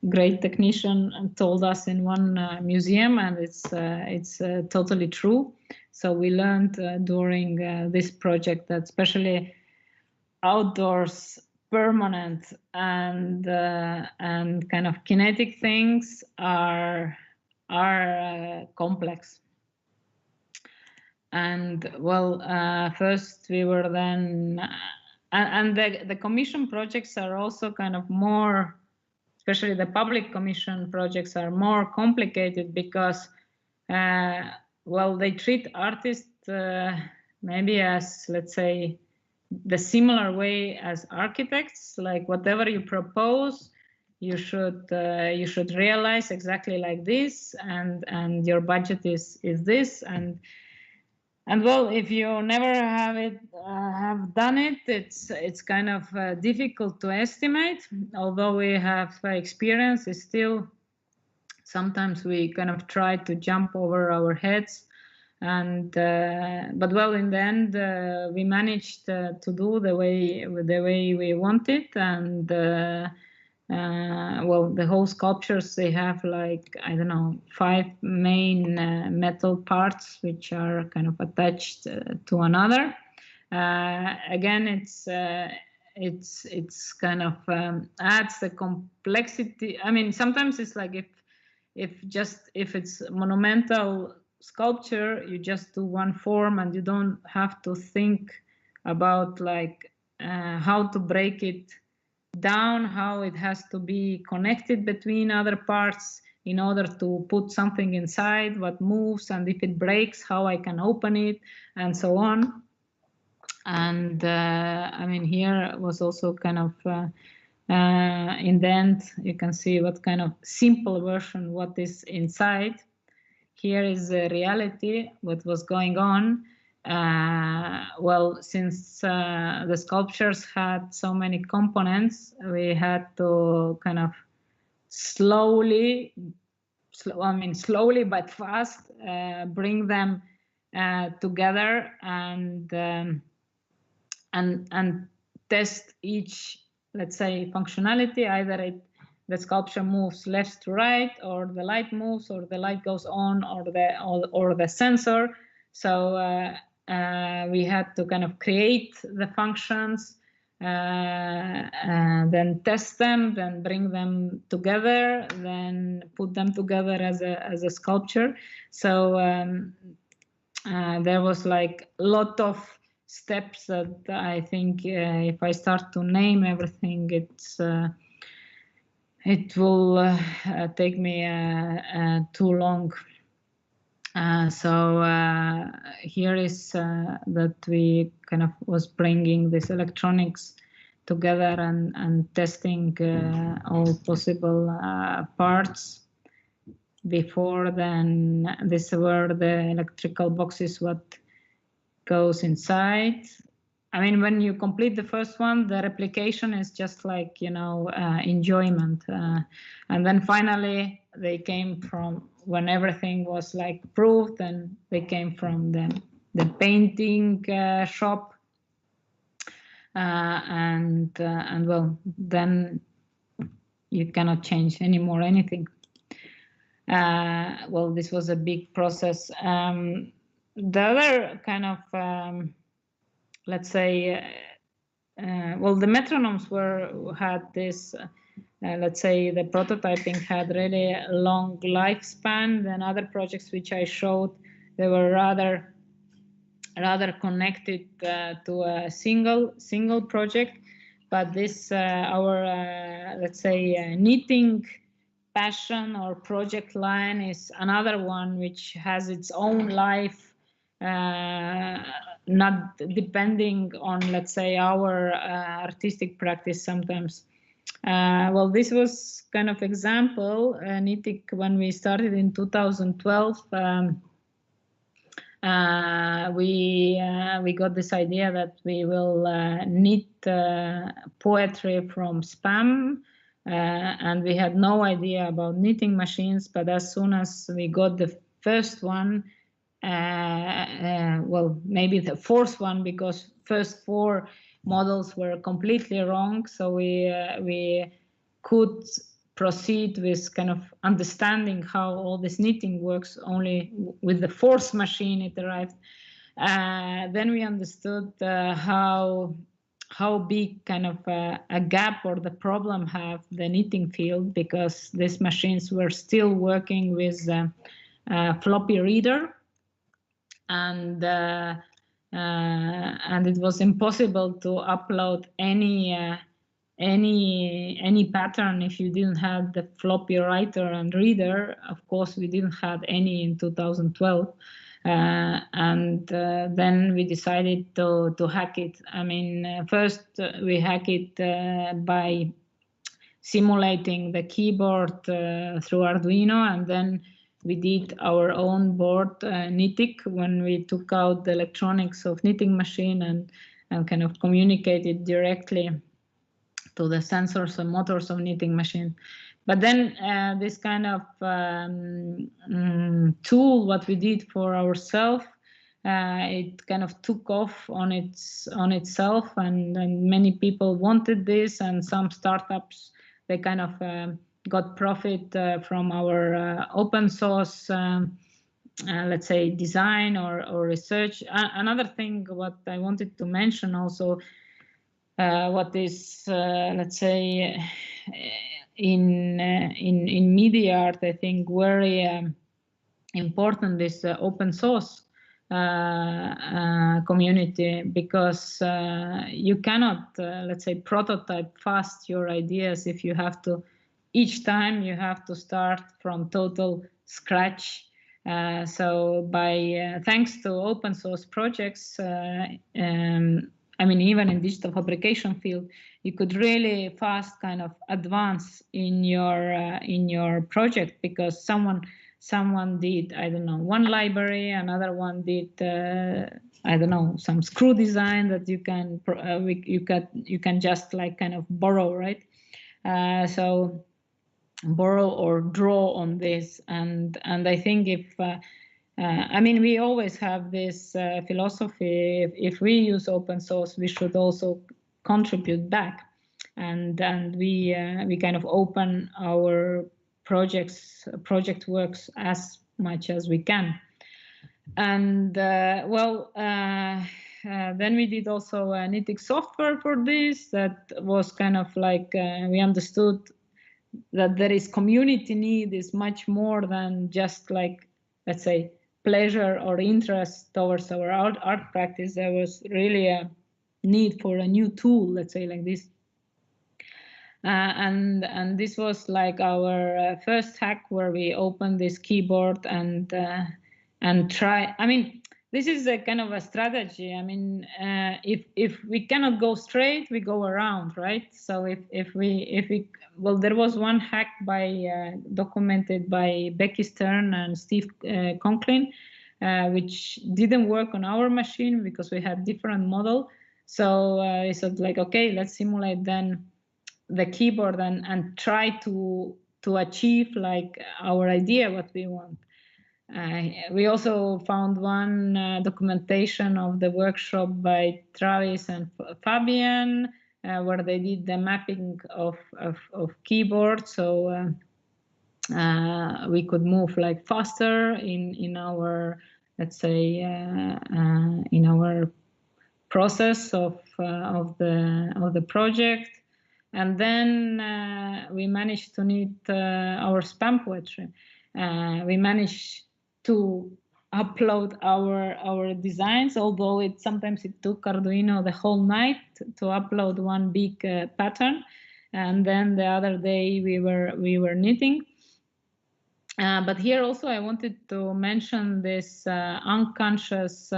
great technician told us in one museum, and it's totally true. So we learned during this project that especially outdoors, permanent and kind of kinetic things are complex. And first we were then, and the commission projects are also kind of more, especially the public commission projects are more complicated because they treat artists maybe as, let's say, the similar way as architects, like whatever you propose, you should realize exactly like this, and your budget is this, and if you never have done it, it's kind of difficult to estimate. Although we have experience, it's still sometimes we kind of try to jump over our heads, and but in the end we managed to do the way we wanted, and the whole sculptures, they have like, I don't know, 5 main metal parts which are kind of attached to another. Again, it's kind of adds the complexity. I mean, sometimes it's like if it's monumental sculpture, you just do one form and you don't have to think about like how to break it down, how it has to be connected between other parts in order to put something inside, what moves, and if it breaks, how I can open it, and so on. And I mean, here was also kind of in the end, you can see what kind of simple version, what is inside. Here is the reality, what was going on. well, since the sculptures had so many components, we had to kind of slowly but fast, bring them together and test each, let's say, functionality. Either the sculpture moves left to right, or the light moves, or the light goes on, or the sensor. So we had to kind of create the functions, then test them, then bring them together, then put them together as a sculpture. So there was like a lot of steps that I think if I start to name everything, it will take me too long. So here is that we kind of was bringing this electronics together and testing all possible parts. Before then, these were the electrical boxes, what goes inside. I mean, when you complete the first one, the replication is just like, you know, enjoyment. And then finally, they came from, when everything was like proved, and they came from the painting shop. And well, then you cannot change anymore anything. Well, this was a big process. The other kind of, let's say, well, the metronomes had this, let's say, the prototyping had really a long lifespan than other projects which I showed. They were rather connected to a single project. But this, our, let's say, knitting passion or project line is another one which has its own life, not depending on, let's say, our artistic practice sometimes. Well, this was kind of example, knitting, when we started in 2012. We got this idea that we will knit poetry from spam. And we had no idea about knitting machines, but as soon as we got the first one, well, maybe the fourth one, because first 4 models were completely wrong, so we could proceed with kind of understanding how all this knitting works. Only with the 4th machine it arrived. Then we understood how big kind of a gap or the problem have the knitting field, because these machines were still working with floppy reader, and it was impossible to upload any pattern if you didn't have the floppy writer and reader. Of course, we didn't have any in 2012. And then we decided to hack it. I mean, first we hack it by simulating the keyboard through Arduino, and then we did our own board, knitting, when we took out the electronics of knitting machine and kind of communicated directly to the sensors and motors of knitting machine. But then this kind of tool, what we did for ourselves, it kind of took off on itself, and many people wanted this, and some startups, they kind of got profit from our open source, let's say, design or research. Another thing what I wanted to mention also, what is, let's say, in media art, I think very important is open source community, because you cannot, let's say, prototype fast your ideas if you have to, each time you have to start from total scratch. So by thanks to open source projects, I mean, even in digital fabrication field, you could really fast kind of advance in your project, because someone did, I don't know, one library, another one did I don't know, some screw design that you can you can just like kind of borrow, right? So borrow or draw on this, and I think if I mean, we always have this philosophy: if we use open source, we should also contribute back, and we kind of open our project works as much as we can. And well, then we did also knitting software for this. That was kind of like we understood that there is community need is much more than just like, let's say, pleasure or interest towards our art practice. There was really a need for a new tool, let's say like this. And this was like our first hack, where we opened this keyboard and try. I mean, this is a kind of a strategy. I mean, if we cannot go straight, we go around, right? So if we well, there was one hack documented by Becky Stern and Steve Conklin, which didn't work on our machine because we had different model. So we said like, okay, let's simulate then the keyboard and try to achieve like our idea what we want. We also found one documentation of the workshop by Travis and Fabian, where they did the mapping of keyboard, so we could move like faster in our, let's say, in our process of the project. And then we managed to knit our spam poetry. We managed to upload our designs, although sometimes it took Arduino the whole night to upload one big pattern, and then the other day we were knitting. But here also I wanted to mention this unconscious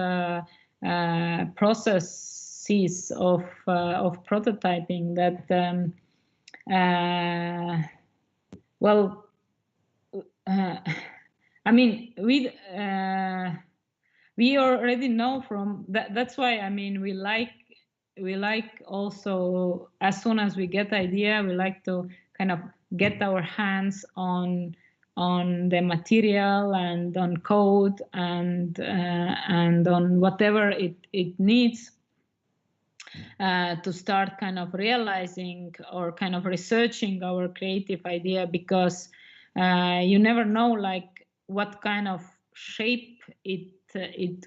processes of prototyping that well. I mean, we already know from that. That's why, I mean, we like also, as soon as we get idea, we like to kind of get our hands on the material and on code and on whatever it needs to start kind of realizing or kind of researching our creative idea, because you never know like what kind of shape it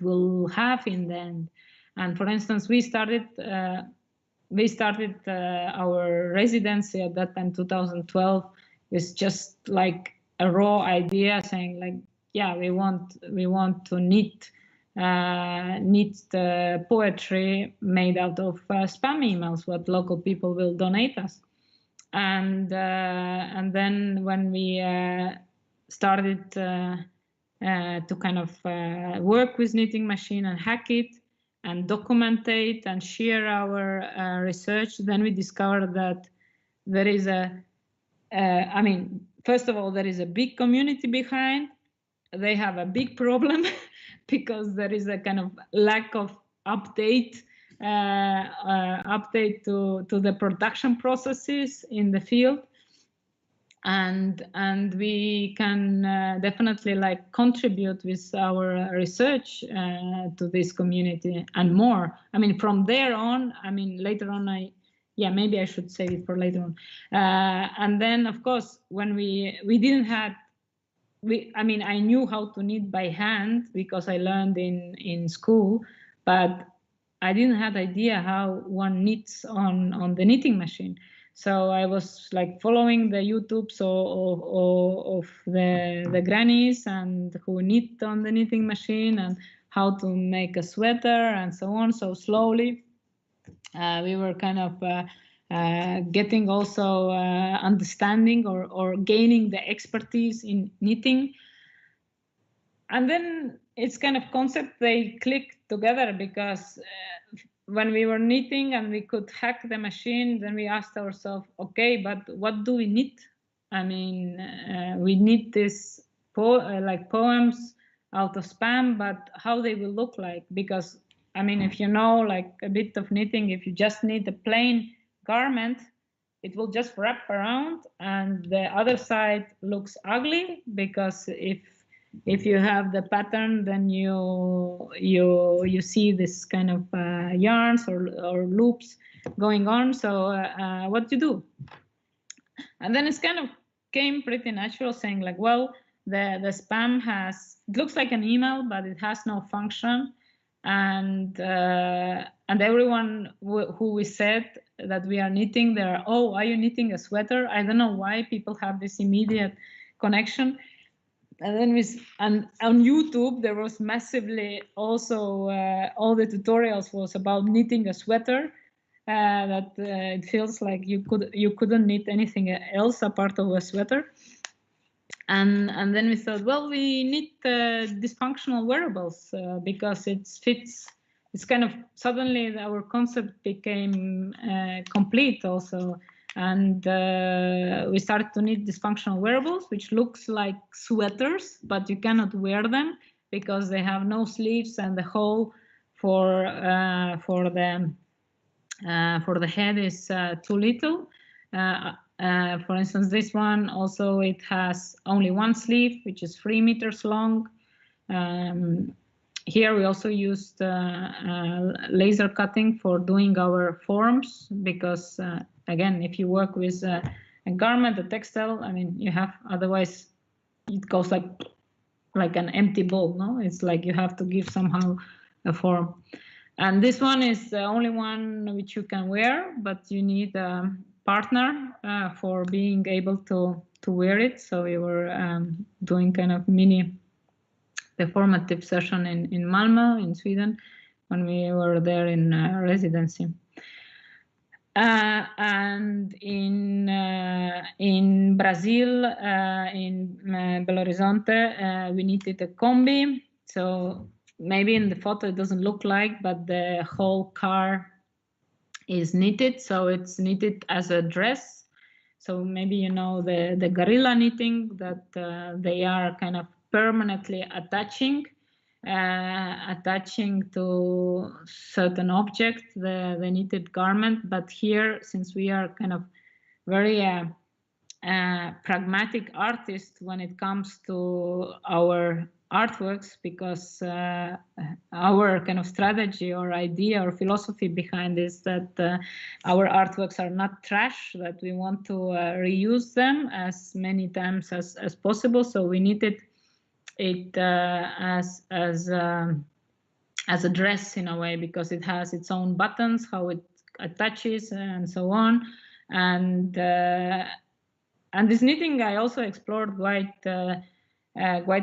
will have in the end. And for instance, we started our residency at that time, 2012, with just like a raw idea, saying like, yeah, we want to knit the poetry made out of spam emails, what local people will donate us. And then when we started to kind of work with knitting machine and hack it and document it and share our research, then we discovered that there is I mean, first of all, there is a big community behind. They have a big problem because there is a kind of lack of update to the production processes in the field. And we can definitely like contribute with our research to this community and more. I mean, from there on, I mean, later on, maybe I should say it for later on. And then, of course, when we didn't have, I mean, I knew how to knit by hand because I learned in school, but I didn't have idea how one knits on the knitting machine. So I was like following the YouTubes of the grannies and who knit on the knitting machine and how to make a sweater and so on. So slowly we were kind of getting also understanding or gaining the expertise in knitting. And then it's kind of concept, they click together because when we were knitting and we could hack the machine, then we asked ourselves, okay, but what do we knit? I mean, we knit this like poems out of spam, but how they will look like? Because I mean, if you know like a bit of knitting, if you just knit a plain garment, it will just wrap around, and the other side looks ugly, because if you have the pattern, then you see this kind of yarns or loops going on. So what do you do? And then it's kind of came pretty natural, saying like, well, the spam it looks like an email, but it has no function. And everyone who we said that we are knitting, they're, oh, are you knitting a sweater? I don't know why people have this immediate connection. And then and on YouTube there was massively also all the tutorials was about knitting a sweater. That it feels like you couldn't knit anything else apart of a sweater. And then we thought, well, we need dysfunctional wearables because it fits. It's kind of suddenly our concept became complete also, and we started to need dysfunctional wearables, which looks like sweaters, but you cannot wear them because they have no sleeves, and the hole for the head is too little. For instance, this one also, it has only one sleeve, which is 3 meters long. Here we also used laser cutting for doing our forms, because again, if you work with a garment, a textile, I mean, you have, otherwise it goes like an empty bowl, no? It's like you have to give somehow a form. And this one is the only one which you can wear, but you need a partner for being able to wear it. So we were doing kind of mini performative session in Malmö, in Sweden, when we were there in residency. And in Brazil, in Belo Horizonte, we knitted a combi. So maybe in the photo it doesn't look like, but the whole car is knitted. So it's knitted as a dress. So maybe you know the gorilla knitting, that they are kind of permanently attaching to certain object the knitted garment. But here, since we are kind of very pragmatic artists when it comes to our artworks, because our kind of strategy or idea or philosophy behind is that our artworks are not trash, that we want to reuse them as many times as possible. So we knitted it as a dress in a way, because it has its own buttons, how it attaches and so on. And this knitting I also explored quite a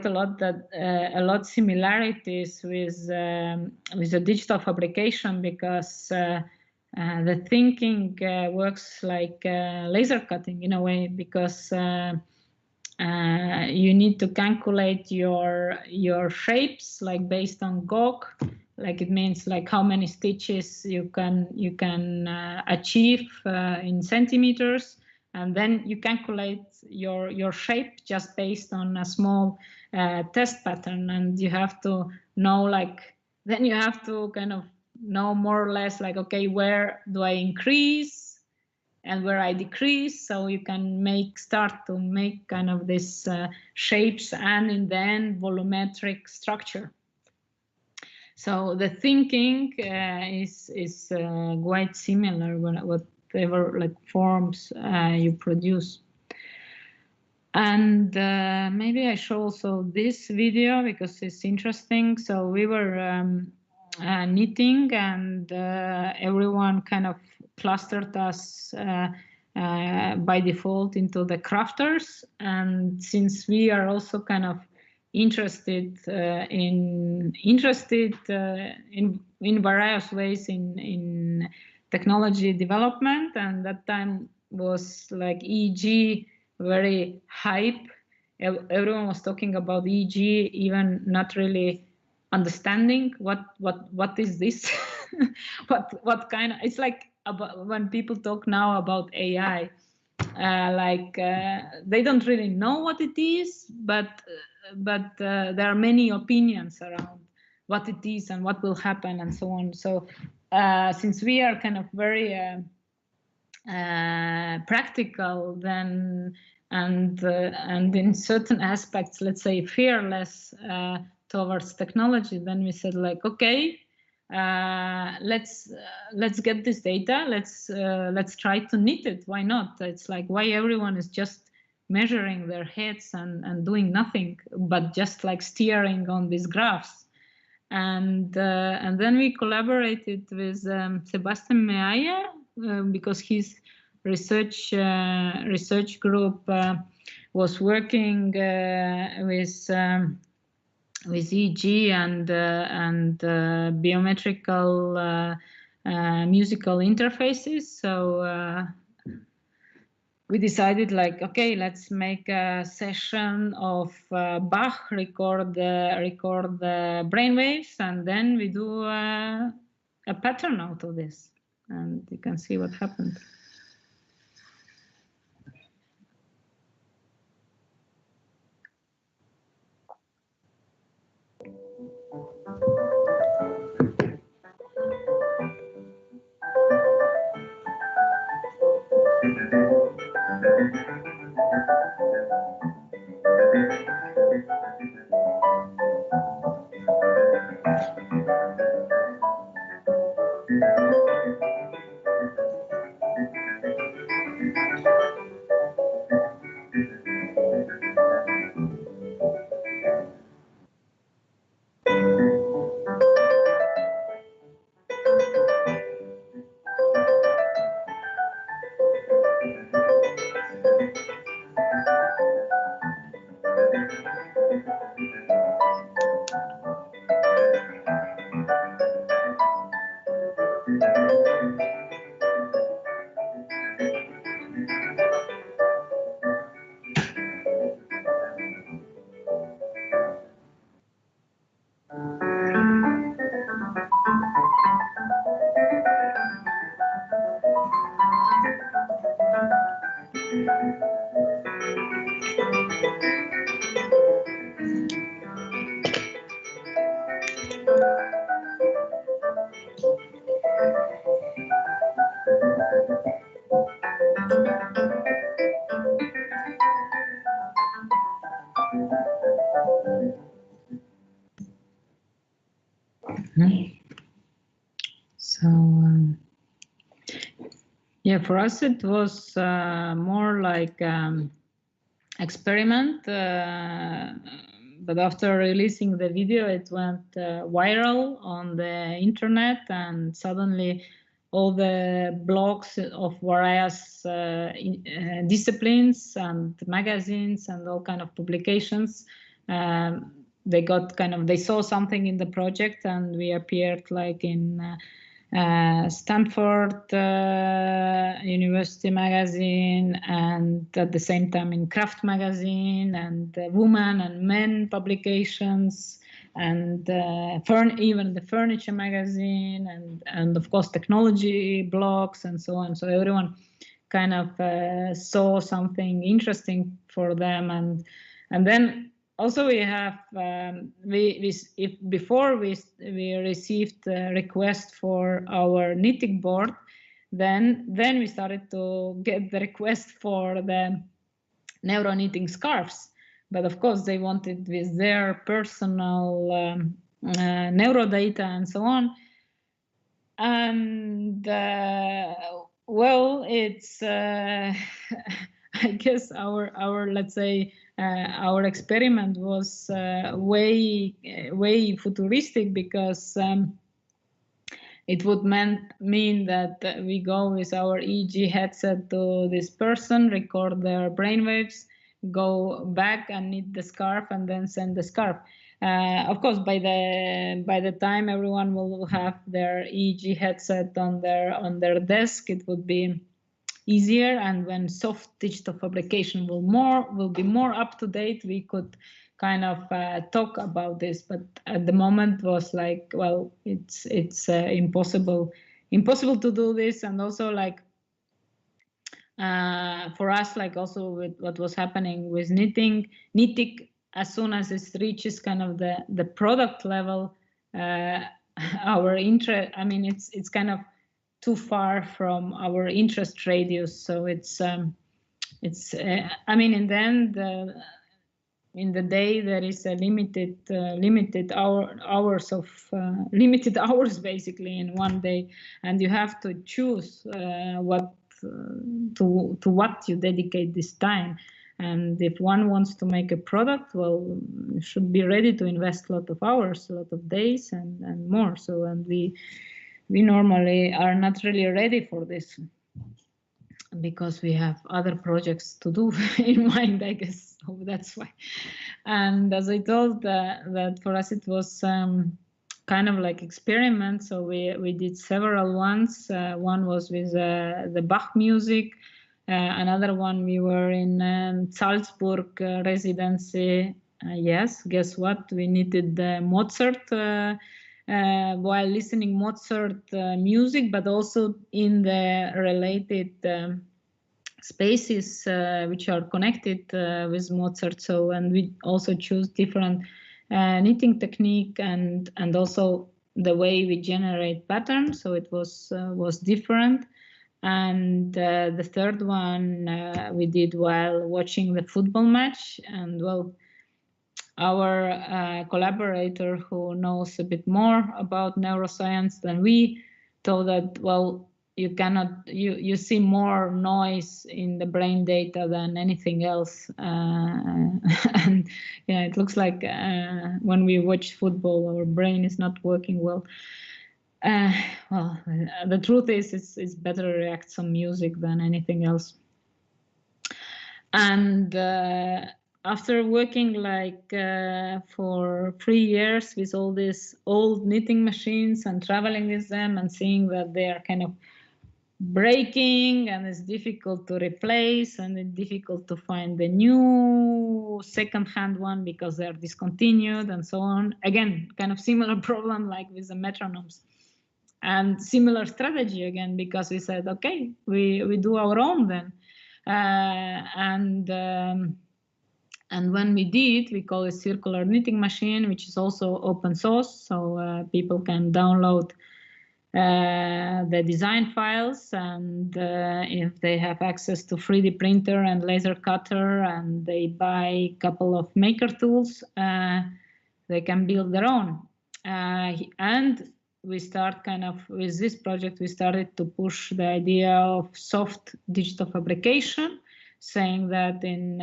lot, that a lot similarities with the digital fabrication, because the thinking works like laser cutting in a way, because you need to calculate your shapes like based on GOG, like it means like how many stitches you can achieve in centimeters, and then you calculate your shape just based on a small test pattern. And you have to know, like, then you have to kind of know more or less like, okay, where do I increase and where I decrease, so you can start to make kind of this shapes and in the end volumetric structure. So the thinking is quite similar whatever like forms you produce. And maybe I show also this video because it's interesting. So we were knitting, and everyone kind of clustered us by default into the crafters. And since we are also kind of interested in various ways in technology development, and that time was like EEG very hype. Everyone was talking about EEG, even not really understanding what is this. what kind of, it's like about when people talk now about AI, they don't really know what it is, but there are many opinions around what it is and what will happen and so on. So since we are kind of very practical, then and in certain aspects, let's say fearless towards technology, then we said like, okay, let's get this data, let's try to knit it. Why not? It's like, why everyone is just measuring their heads and doing nothing but just like steering on these graphs. And then we collaborated with Sebastian Meaya because his research group was working with EEG and biometrical musical interfaces. So we decided like, okay, let's make a session of Bach, record the brainwaves, and then we do a pattern out of this, and you can see what happened. So yeah, for us it was more like experiment, but after releasing the video, it went viral on the internet, and suddenly all the blogs of various disciplines and magazines and all kind of publications, they got kind of, they saw something in the project, and we appeared like in Stanford University magazine, and at the same time in Craft magazine, and Woman and Men publications, and even the Furniture magazine, and of course technology blogs and so on. So everyone kind of saw something interesting for them, and then also we have before we received a request for our knitting board, then we started to get the request for the neuro knitting scarves, but of course they wanted with their personal neuro data and so on. And well, it's I guess our let's say our experiment was way futuristic, because it would mean that we go with our EEG headset to this person, record their brainwaves, go back and knit the scarf, and then send the scarf. Of course, by the time everyone will have their EEG headset on their desk, it would be easier, and when soft digital fabrication will be more up to date, we could kind of talk about this. But at the moment was like, well, it's impossible to do this. And also like for us, like also with what was happening with knitting, as soon as it reaches kind of the product level, our interest. I mean, it's kind of too far from our interest radius. So it's I mean, in the end, in the day there is a limited hours of limited hours basically in one day, and you have to choose what to what you dedicate this time. And if one wants to make a product, well, you should be ready to invest a lot of hours, a lot of days, and more. So, and we normally are not really ready for this because we have other projects to do in mind, I guess. So that's why. And as I told, that for us it was kind of like experiment. So we did several ones. One was with the Bach music. Another one, we were in Salzburg residency. Yes, guess what? We needed Mozart while listening Mozart music, but also in the related spaces which are connected with Mozart. So, and we also choose different knitting technique and also the way we generate patterns. So it was different. And the third one we did while watching the football match. And well, our collaborator who knows a bit more about neuroscience than we told that, well, you cannot, you see more noise in the brain data than anything else. And yeah, it looks like when we watch football, our brain is not working well. Well, the truth is, it's better reacts on music than anything else. And after working like for 3 years with all these old knitting machines and traveling with them and seeing that they are kind of breaking and it's difficult to replace and it's difficult to find the new second-hand one because they're discontinued and so on. Again, kind of similar problem like with the metronomes. And similar strategy again, because we said, okay, we do our own then. And when we did, we call it circular knitting machine, which is also open source. So people can download the design files, and if they have access to 3D printer and laser cutter and they buy a couple of maker tools, they can build their own. And we start kind of with this project, we started to push the idea of soft digital fabrication, saying that in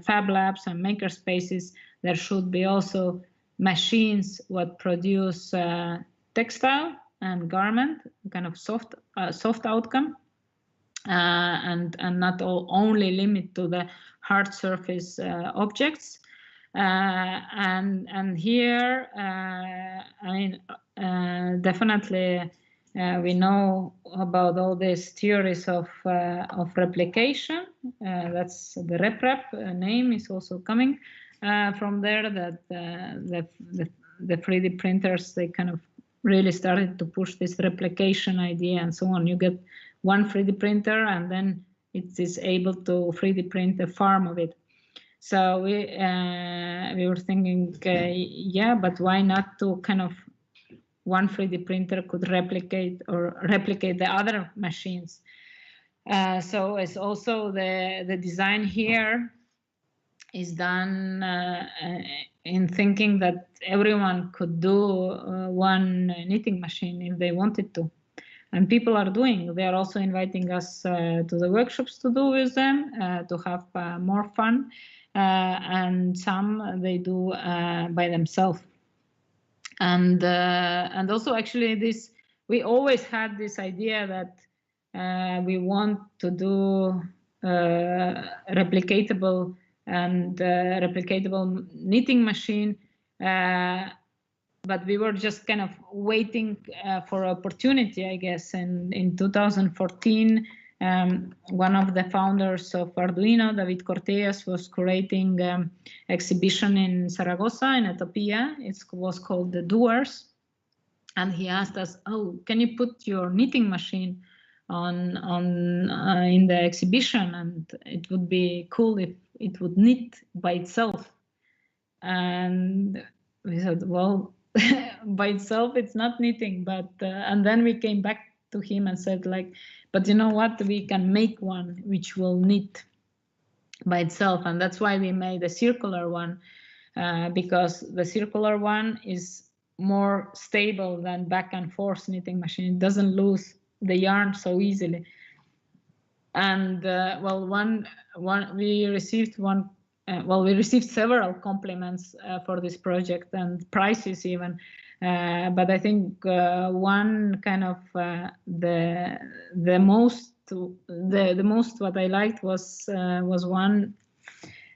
fab labs and maker spaces, there should be also machines what produce textile and garment, kind of soft outcome, and not only limit to the hard surface objects. And here, I mean, definitely we know about all these theories of replication. That's the RepRap name is also coming from there. That the 3D printers, they kind of really started to push this replication idea and so on. You get one 3D printer and then it is able to 3D print a farm of it. So we were thinking, yeah, but why not to kind of one 3D printer could replicate the other machines. So it's also the design here is done in thinking that everyone could do one knitting machine if they wanted to. And people are doing. They are also inviting us to the workshops to do with them, to have more fun. And some they do by themselves. And also actually this, we always had this idea that we want to do replicatable and replicatable knitting machine, but we were just kind of waiting for opportunity, I guess. And in 2014, one of the founders of Arduino, David Cortez, was curating exhibition in Zaragoza, in Etopia. It was called The Doers. And he asked us, oh, can you put your knitting machine on in the exhibition? And it would be cool if it would knit by itself. And we said, well, by itself it's not knitting, but and then we came back to him and said like, but you know what, we can make one which will knit by itself, and that's why we made a circular one, because the circular one is more stable than back and forth knitting machine. It doesn't lose the yarn so easily. And well, we received one. Well, we received several compliments for this project and prizes even. But I think one kind of the most what I liked was one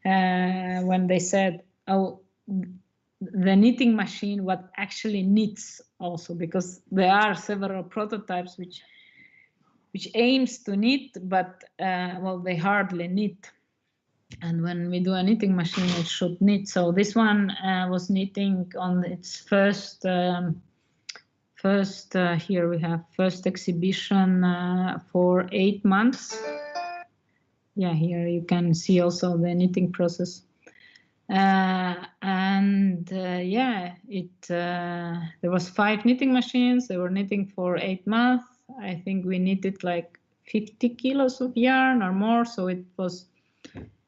when they said, oh, the knitting machine what actually knits also, because there are several prototypes which aims to knit, but well, they hardly knit. And when we do a knitting machine, it should knit. So this one was knitting on its first here we have first exhibition for 8 months. Yeah, here you can see also the knitting process. Yeah, there was 5 knitting machines. They were knitting for 8 months. I think we knitted like 50 kilos of yarn or more. So it was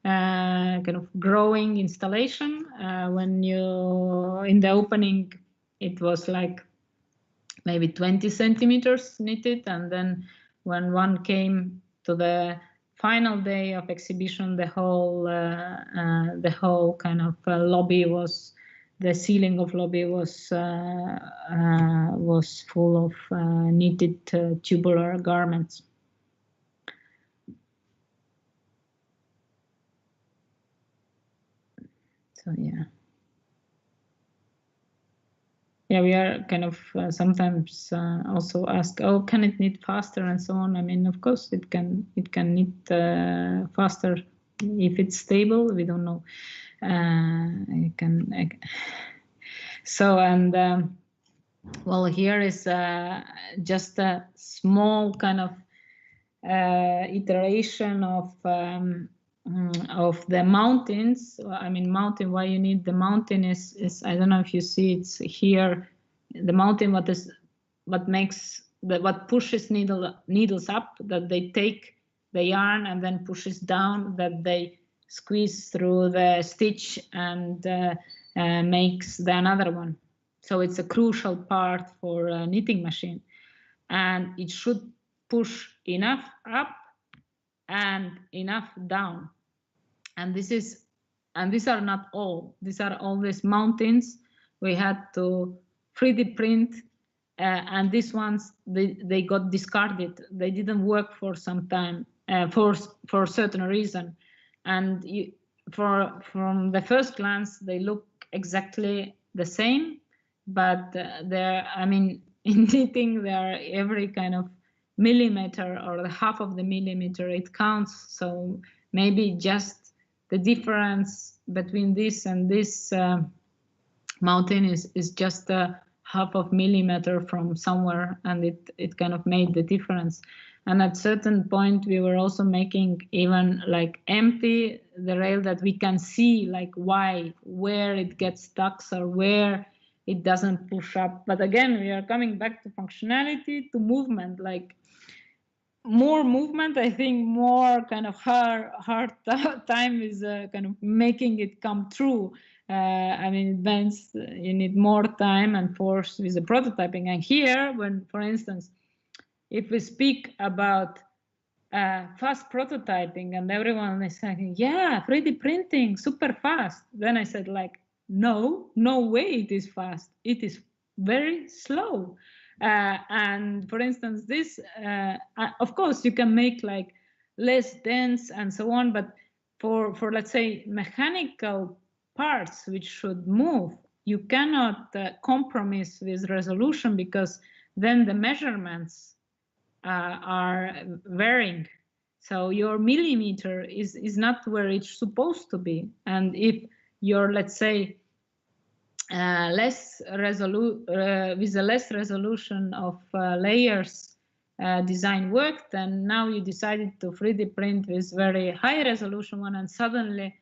kind of growing installation. When you in the opening, it was like maybe 20 centimeters knitted, and then when one came to the final day of exhibition, the whole kind of lobby was, the ceiling of lobby was full of knitted tubular garments. So yeah, we are kind of sometimes also ask, oh, can it knit faster and so on. I mean, of course it can knit faster if it's stable. We don't know. So, and well, here is just a small kind of iteration of the mountains. I mean, mountain, why you need the mountain is I don't know if you see, it's here, the mountain, what pushes needles up, that they take the yarn and then pushes down, that they squeeze through the stitch and makes the another one. So it's a crucial part for a knitting machine, and it should push enough up and enough down. And these are not all. These are all these mountains we had to 3D print, and these ones they got discarded. They didn't work for some time for a certain reason, and from the first glance they look exactly the same, but I mean, in knitting there are every kind of millimeter or the half of the millimeter it counts. So maybe just the difference between this and this mountain is just a half of millimeter from somewhere, and it kind of made the difference. And at certain point we were also making even like empty the rail, that we can see like where it gets stuck or where it doesn't push up. But again, we are coming back to functionality, to movement, like more movement. I think more kind of hard time is kind of making it come true. I mean, it means you need more time and force with the prototyping. And here, when, for instance, if we speak about fast prototyping and everyone is saying, yeah, 3D printing, super fast. Then I said, like, no way it is fast. It is very slow. And for instance, this, of course, you can make like less dense and so on, but for let's say mechanical parts which should move, you cannot compromise with resolution, because then the measurements are varying. So your millimeter is not where it's supposed to be. And if you're, let's say, with a less resolution of layers design work, then now you decided to 3D print with very high resolution one, and suddenly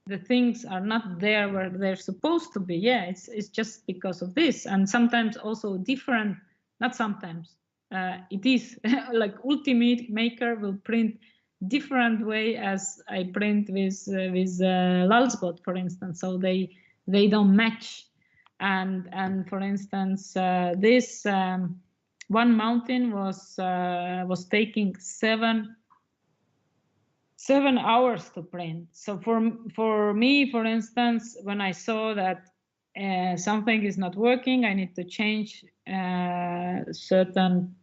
the things are not there where they're supposed to be. Yeah, it's just because of this. And sometimes also different, not sometimes, it is like Ultimate Maker will print different way as I print with Lalsbot, for instance. So they don't match. And for instance, this one mountain was taking 7 hours to print. So for me, for instance, when I saw that something is not working, I need to change certain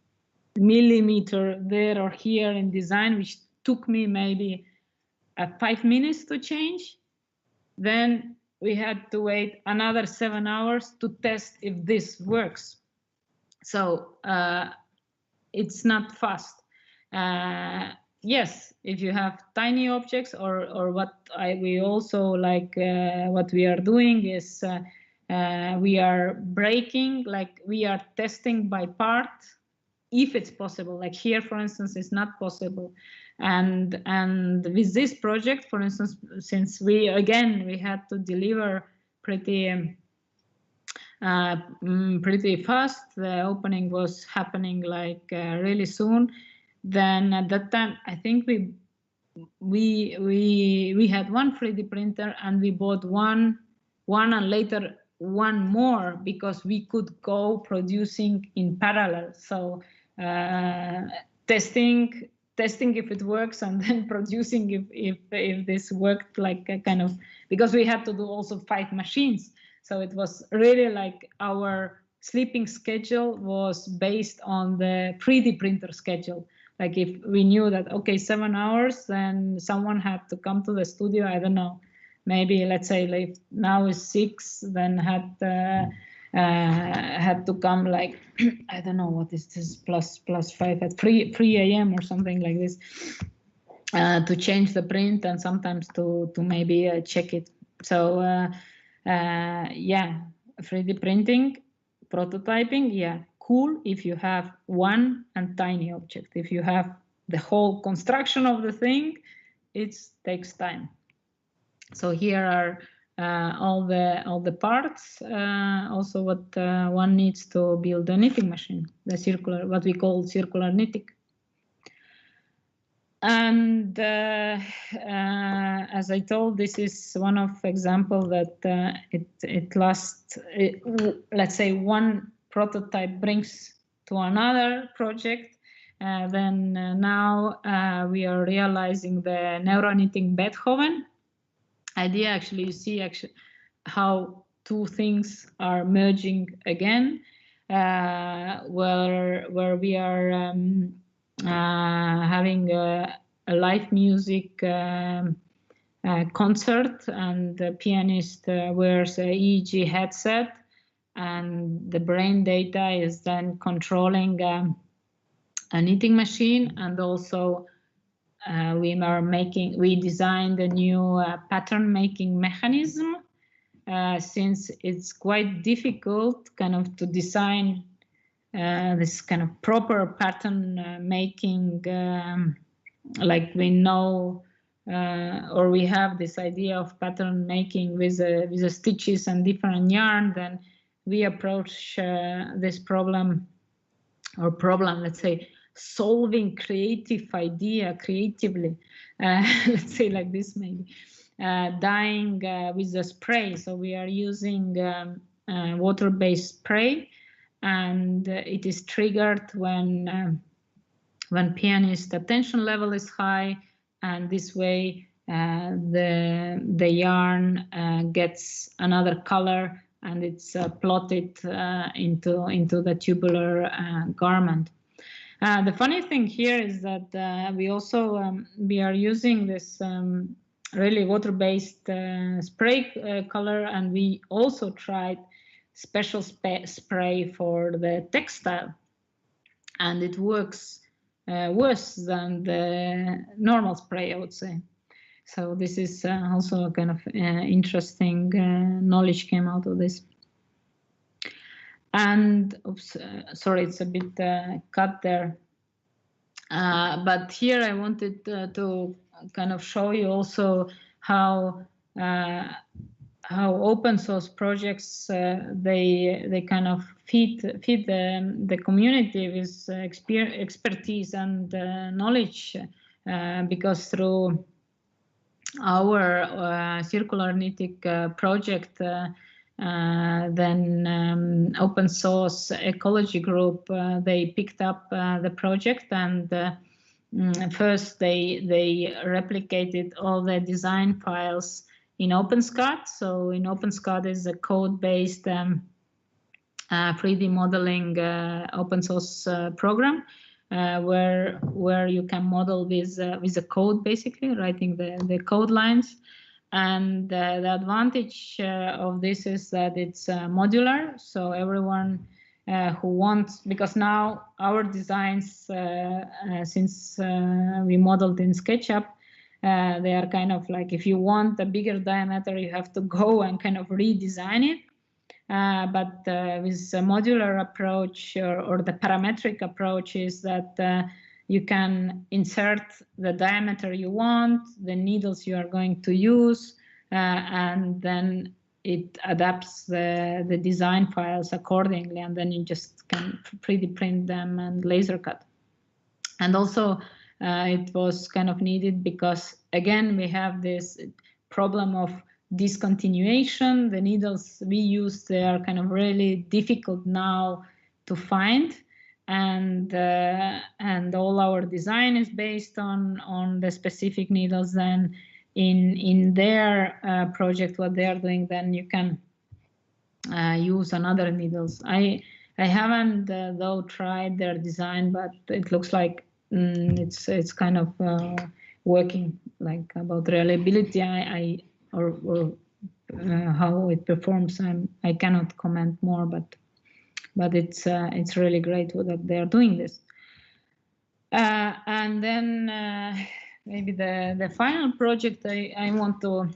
millimeter there or here in design, which took me maybe 5 minutes to change. Then we had to wait another 7 hours to test if this works. So it's not fast. Yes, if you have tiny objects, or what we also like, what we are doing is we are breaking, like we are testing by part, if it's possible. Like here, for instance, it's not possible. And with this project, for instance, since we had to deliver pretty fast, the opening was happening like really soon. Then at that time, I think we had one 3D printer, and we bought one and later one more, because we could go producing in parallel. So testing if it works, and then producing if this worked, like a kind of, because we had to do also 5 machines. So it was really like our sleeping schedule was based on the 3D printer schedule. Like if we knew that, okay, 7 hours, then someone had to come to the studio, I don't know, maybe let's say like now is 6, then had to come like, I don't know, what is this, plus 5 at 3 a.m. or something like this, to change the print, and sometimes to maybe check it. So yeah, 3D printing, prototyping, yeah, cool if you have one and tiny object. If you have the whole construction of the thing, it takes time. So here are all the parts. Also, what one needs to build a knitting machine, the circular, what we call circular knitting. And as I told, this is one of example that it lasts. Let's say one prototype brings to another project. Then now we are realizing the neuro knitting Beethoven idea. Actually, you see how 2 things are merging again, where we are having a live music concert, and the pianist wears a EEG headset, and the brain data is then controlling a knitting machine. And also we designed a new pattern making mechanism, since it's quite difficult kind of to design this kind of proper pattern making, like we know, or we have this idea of pattern making with the stitches and different yarn. Then we approach this problem, let's say, solving creative idea creatively, let's say like this, maybe dyeing with the spray. So we are using water-based spray, and it is triggered when pianist attention level is high, and this way the yarn gets another color, and it's plotted into the tubular garment. The funny thing here is that we also we are using this really water-based spray color, and we also tried special spray for the textile, and it works worse than the normal spray, I would say. So this is also a kind of interesting knowledge came out of this. And oops, sorry, it's a bit cut there. But here I wanted to kind of show you also how open source projects they kind of feed the community with expertise and knowledge, because through our circular knitting project, then open source ecology group, they picked up the project, and first they replicated all the design files in OpenSCAD. So in OpenSCAD is a code-based 3D modeling open source program, where you can model with the code, basically writing the code lines. And the advantage of this is that it's modular, so everyone who wants, because now our designs, since we modeled in SketchUp, they are kind of like, if you want a bigger diameter, you have to go and kind of redesign it. But with a modular approach or the parametric approach is that you can insert the diameter you want, the needles you are going to use, and then it adapts the design files accordingly, and then you just can 3D print them and laser cut. And also it was kind of needed because, again, we have this problem of discontinuation. The needles we use, they are kind of really difficult now to find, and all our design is based on the specific needles. Then in their project, what they are doing, then you can use another needles. I haven't though tried their design, but it looks like it's kind of working. Like about reliability, or how it performs, I cannot comment more, but it's really great that they are doing this. And then maybe the final project I want to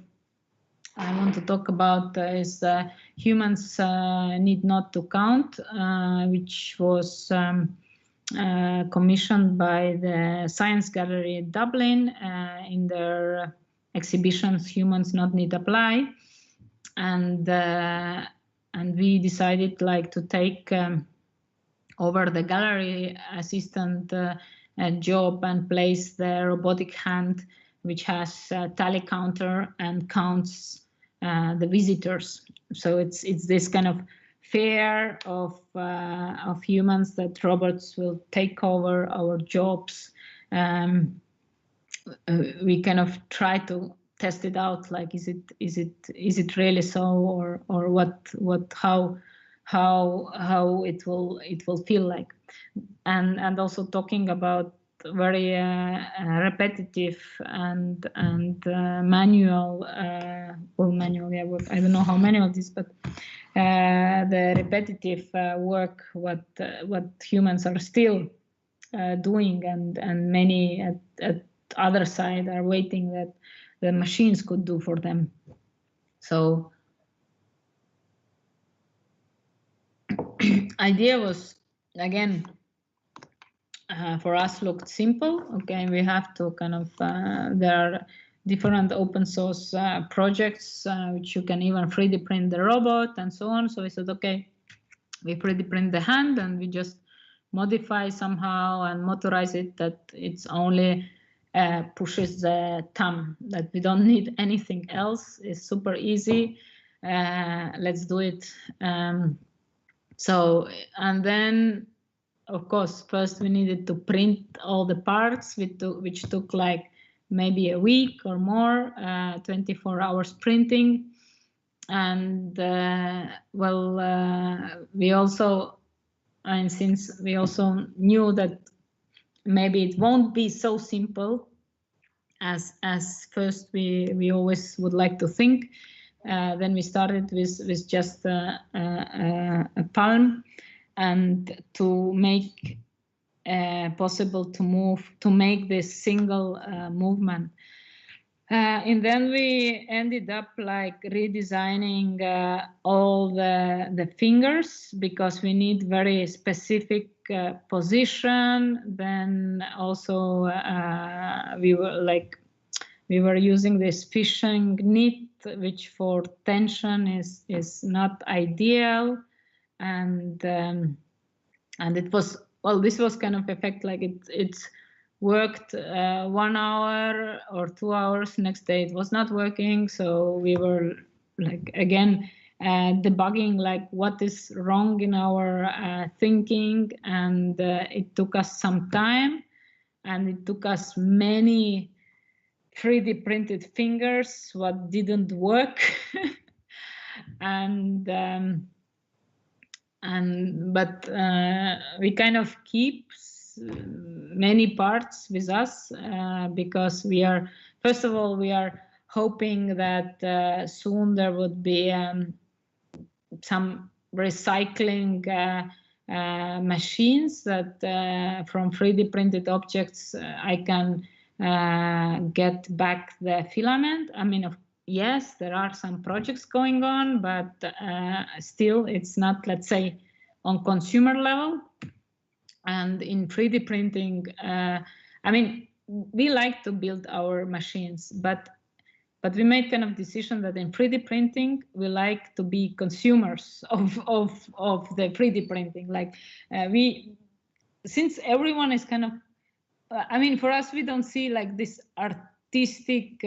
talk about is Humans Need Not to Count, which was commissioned by the Science Gallery Dublin in their exhibitions Humans Not Need Apply, and we decided like to take over the gallery assistant job and place the robotic hand, which has a tally counter and counts the visitors. So it's this kind of fear of humans that robots will take over our jobs. We kind of try to test it out, like is it really so, or how it will feel like, and also talking about very repetitive and manual, or manual, yeah, I don't know how manual it is, but the repetitive work what humans are still doing, and many at other side are waiting that the machines could do for them. So idea was, again, for us looked simple. Okay, we have to kind of there are different open source projects which you can even 3D print the robot and so on. So we said, okay, we 3D print the hand and we just modify somehow and motorize it that it's only pushes the thumb, that we don't need anything else. It's super easy. Let's do it. So, and then of course, first we needed to print all the parts, which took like maybe a week or more, 24 hours printing. And we also, and since we also knew that maybe it won't be so simple as first we always would like to think, then we started with just a palm, and to make possible to make this single movement. And then we ended up like redesigning all the fingers, because we need very specific position. Then also we were like we were using this fishing net, which for tension is not ideal, and it was, well, this was kind of effect, like it's worked 1 hour or 2 hours, next day it was not working, so we were like again debugging like what is wrong in our thinking, and it took us some time, and it took us many 3D printed fingers what didn't work. But we kind of keep many parts with us because we are, first of all, we are hoping that soon there would be some recycling machines that from 3D printed objects I can get back the filament. I mean, yes, there are some projects going on, but still it's not, let's say, on consumer level. And in 3D printing, I mean, we like to build our machines, but we made kind of decision that in 3D printing, we like to be consumers of the 3D printing. Like since everyone is kind of, I mean, for us, we don't see like this artistic,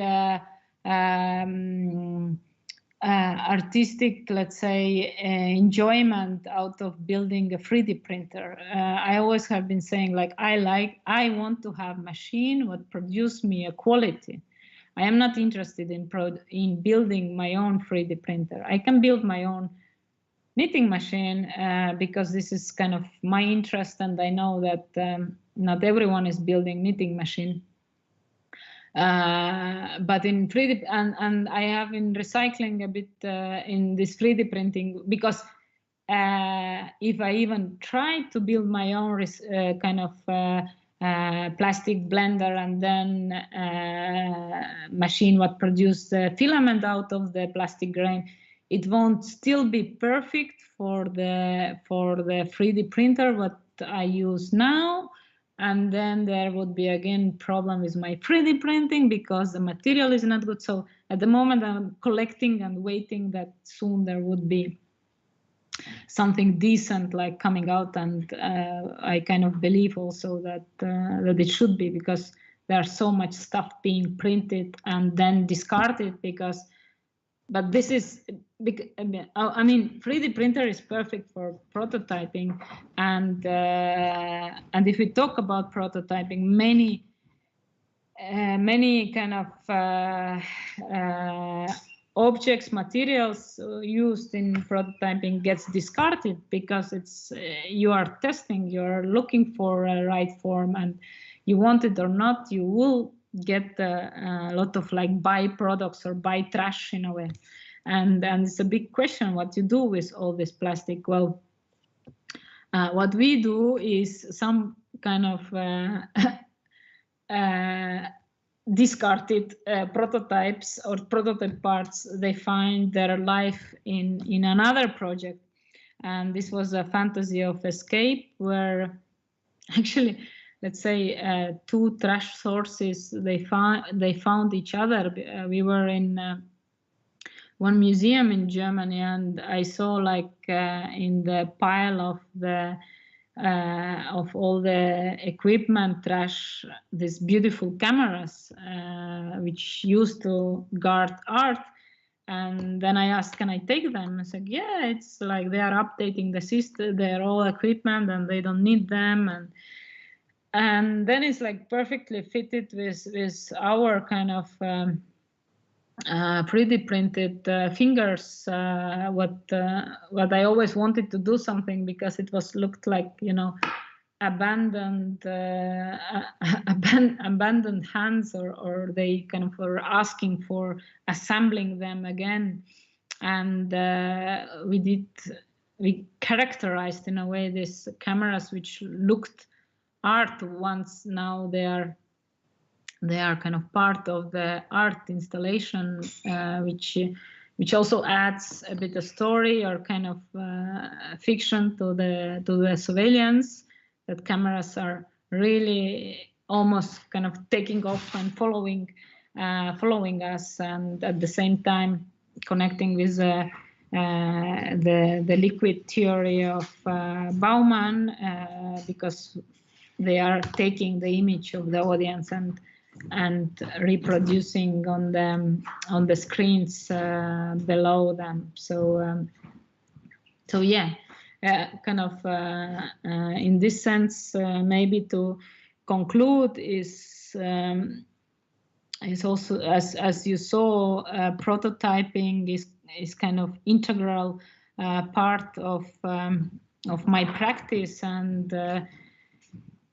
let's say, enjoyment out of building a 3D printer. I always have been saying like, I want to have machine what produce me a quality. I am not interested in building my own 3D printer. I can build my own knitting machine because this is kind of my interest, and I know that not everyone is building knitting machine. But in 3D, and I have in recycling a bit in this 3D printing, because if I even try to build my own kind of plastic blender and then machine what produce the filament out of the plastic grain, it won't still be perfect for the 3D printer what I use now. And then there would be again problem with my 3D printing because the material is not good. So at the moment I'm collecting and waiting that soon there would be something decent like coming out, and I kind of believe also that that it should be, because there's so much stuff being printed and then discarded because. But this is, I mean, 3D printer is perfect for prototyping, and if we talk about prototyping, many kind of objects, materials used in prototyping gets discarded because it's you are testing, you are looking for a right form, and you want it or not, you will get a lot of like byproducts or by trash in a way, and it's a big question what you do with all this plastic. Well, what we do is some kind of discarded prototypes or prototype parts. They find their life in another project, and this was a fantasy of escape where actually, let's say, two trash sources, they found each other. We were in one museum in Germany, and I saw like in the pile of all the equipment trash, these beautiful cameras which used to guard art. And then I asked, can I take them? I said, yeah, it's like they are updating the system, they're all equipment and they don't need them. And then it's like perfectly fitted with our kind of 3D printed fingers. What I always wanted to do something, because it was looked like, you know, abandoned hands, or they kind of were asking for assembling them again. And we characterized in a way these cameras which looked art once. Now they are kind of part of the art installation, which also adds a bit of story or kind of fiction to the surveillance, that cameras are really almost kind of taking off and following following us, and at the same time connecting with the liquid theory of Bauman, because they are taking the image of the audience and reproducing on the screens below them. So yeah, kind of in this sense, maybe to conclude is also, as you saw, prototyping is kind of integral part of my practice, and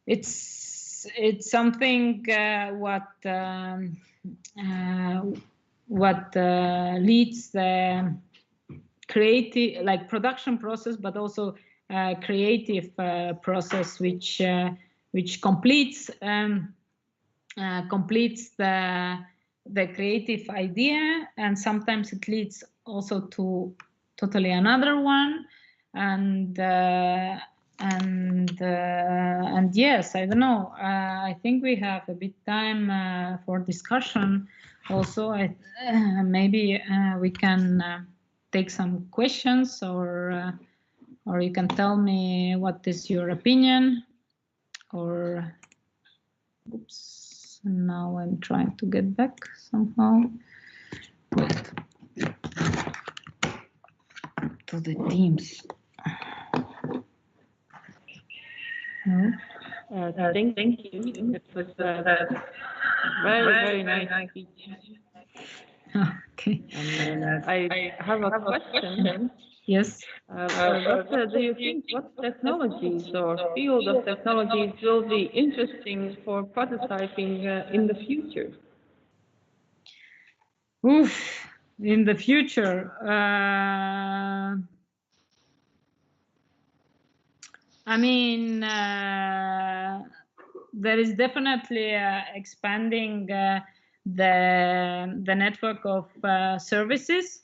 it's something what leads the creative, like, production process, but also creative process, which completes the creative idea, and sometimes it leads also to totally another one, and yes, I don't know, I think we have a bit time for discussion also. Maybe we can take some questions, or you can tell me what is your opinion, or oops, now I'm trying to get back somehow. Wait. To the Teams. No? Thank you. It was very nice speech. Okay. And I have a question. Yes. What do you think? What technologies or field of technologies will be interesting for prototyping in the future? Oof, in the future. I mean, there is definitely expanding the network of services,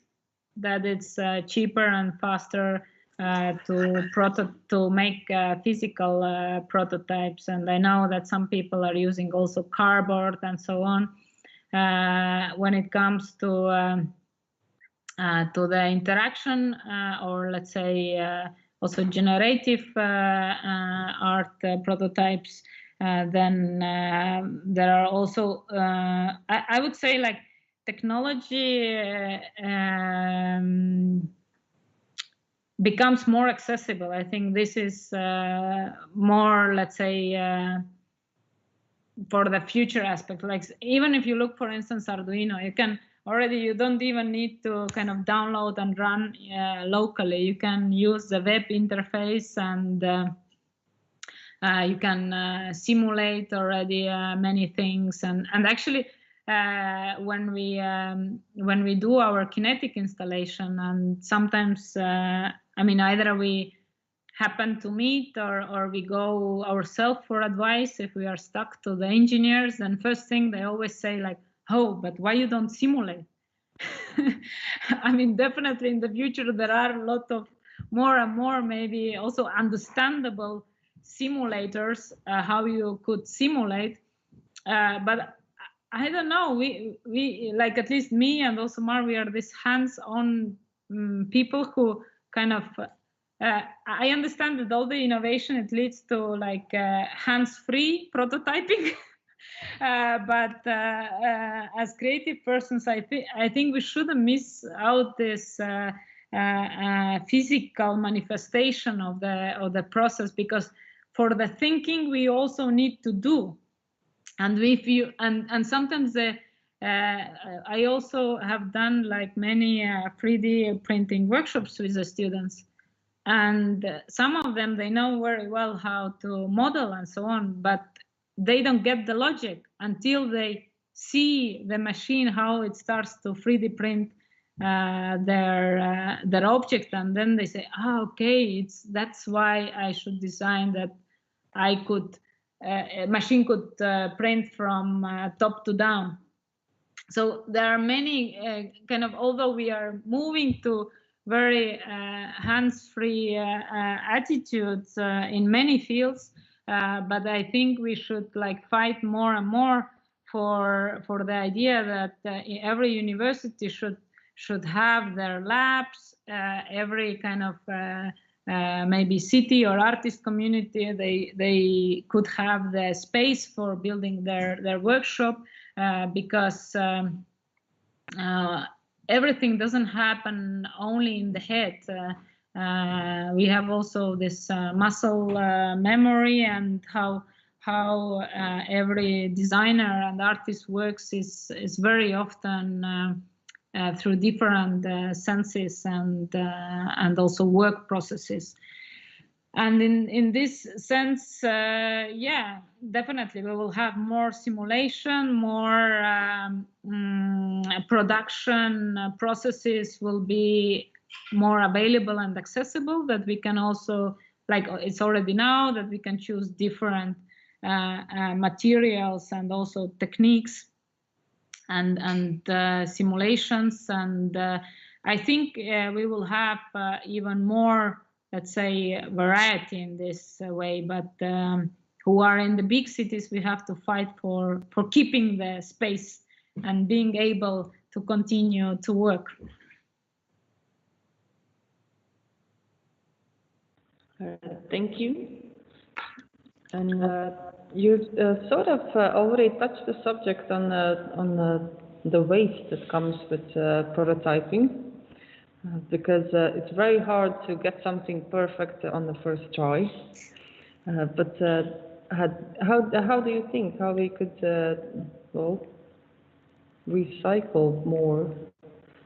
that it's cheaper and faster to make physical prototypes. And I know that some people are using also cardboard and so on. When it comes to the interaction, or let's say also generative art prototypes, then there are also, I would say, like, technology becomes more accessible. I think this is more, let's say, for the future aspect. Like, even if you look, for instance, Arduino, you don't even need to kind of download and run locally. You can use the web interface, and you can simulate already many things. And actually, when we do our kinetic installation, and sometimes, I mean, either we happen to meet, or we go ourselves for advice if we are stuck to the engineers, and first thing they always say, like, oh, but why you don't simulate? I mean, definitely in the future there are a lot of more and more, maybe also understandable simulators, how you could simulate, but I don't know, we like, at least me and also Mar, we are these hands-on people who kind of I understand that all the innovation, it leads to, like, hands-free prototyping. But as creative persons, I think we shouldn't miss out this physical manifestation of the process, because for the thinking we also need to do. And if you and sometimes I also have done, like, many 3D printing workshops with the students, and some of them, they know very well how to model and so on, but they don't get the logic until they see the machine, how it starts to 3D print their object, and then they say, oh, okay, that's why I should design that I could a machine could print from top to down. So there are many kind of, although we are moving to very hands-free attitudes in many fields, but I think we should, like, fight more and more for the idea that every university should have their labs. Every kind of maybe city or artist community, they could have the space for building their workshop, because everything doesn't happen only in the head. We have also this muscle memory, and how every designer and artist works is very often through different senses and also work processes. And in this sense, yeah, definitely we will have more simulation, more production processes will be more available and accessible, that we can also, like it's already now, that we can choose different materials and also techniques and simulations. And I think we will have even more, let's say, variety in this way. But who are in the big cities, we have to fight for keeping the space and being able to continue to work. Thank you. And you sort of already touched the subject on the waste that comes with prototyping, because it's very hard to get something perfect on the first try. But how do you think how we could well, recycle more,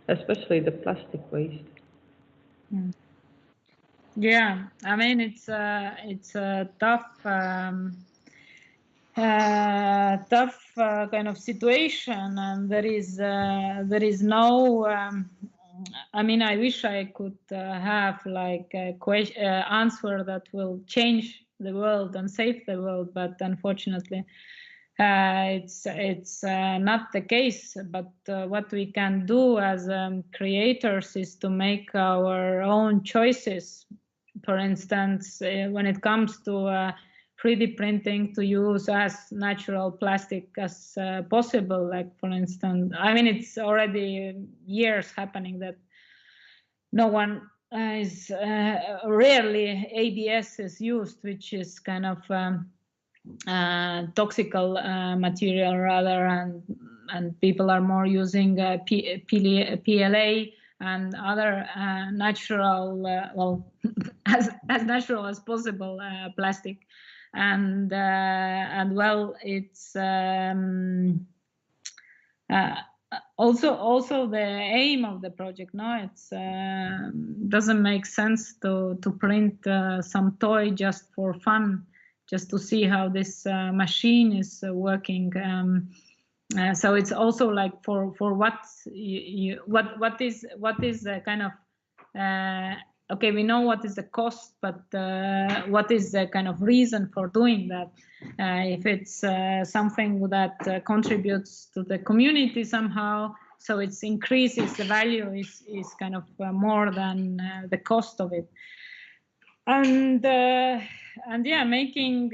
especially the plastic waste? Yeah, I mean it's a tough kind of situation, and there is no. I mean, I wish I could have like a answer that will change the world and save the world, but unfortunately, it's not the case. But what we can do as creators is to make our own choices. For instance, when it comes to 3D printing, to use as natural plastic as possible. Like, for instance, I mean, it's already years happening that no one is rarely ABS is used, which is kind of toxical material rather, and people are more using PLA and other natural, well, as natural as possible plastic, and well, it's also the aim of the project. No, it's doesn't make sense to print some toy just for fun, just to see how this machine is working. So it's also like for what is the kind of okay, we know what is the cost, but what is the kind of reason for doing that? If it's something that contributes to the community somehow, so it increases the value is kind of more than the cost of it. And yeah, making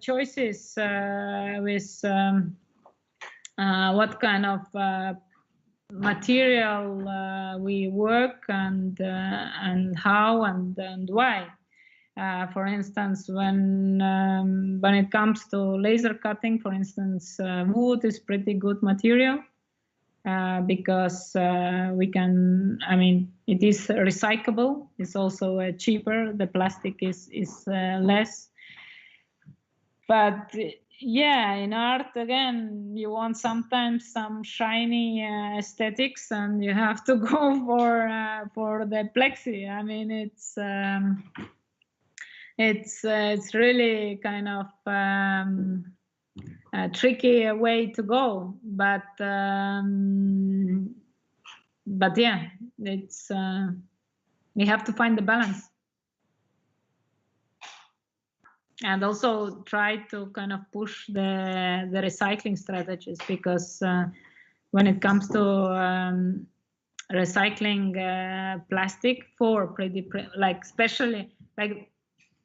choices with what kind of material we work and how and why. For instance, when it comes to laser cutting, for instance, wood is pretty good material because we can, I mean, it is recyclable. It's also cheaper. The plastic is less. But yeah, in art, again, you want sometimes some shiny aesthetics, and you have to go for the plexi. I mean, it's really kind of a tricky way to go, but yeah, it's we have to find the balance. And also try to kind of push the recycling strategies, because when it comes to recycling plastic for 3D print, like especially like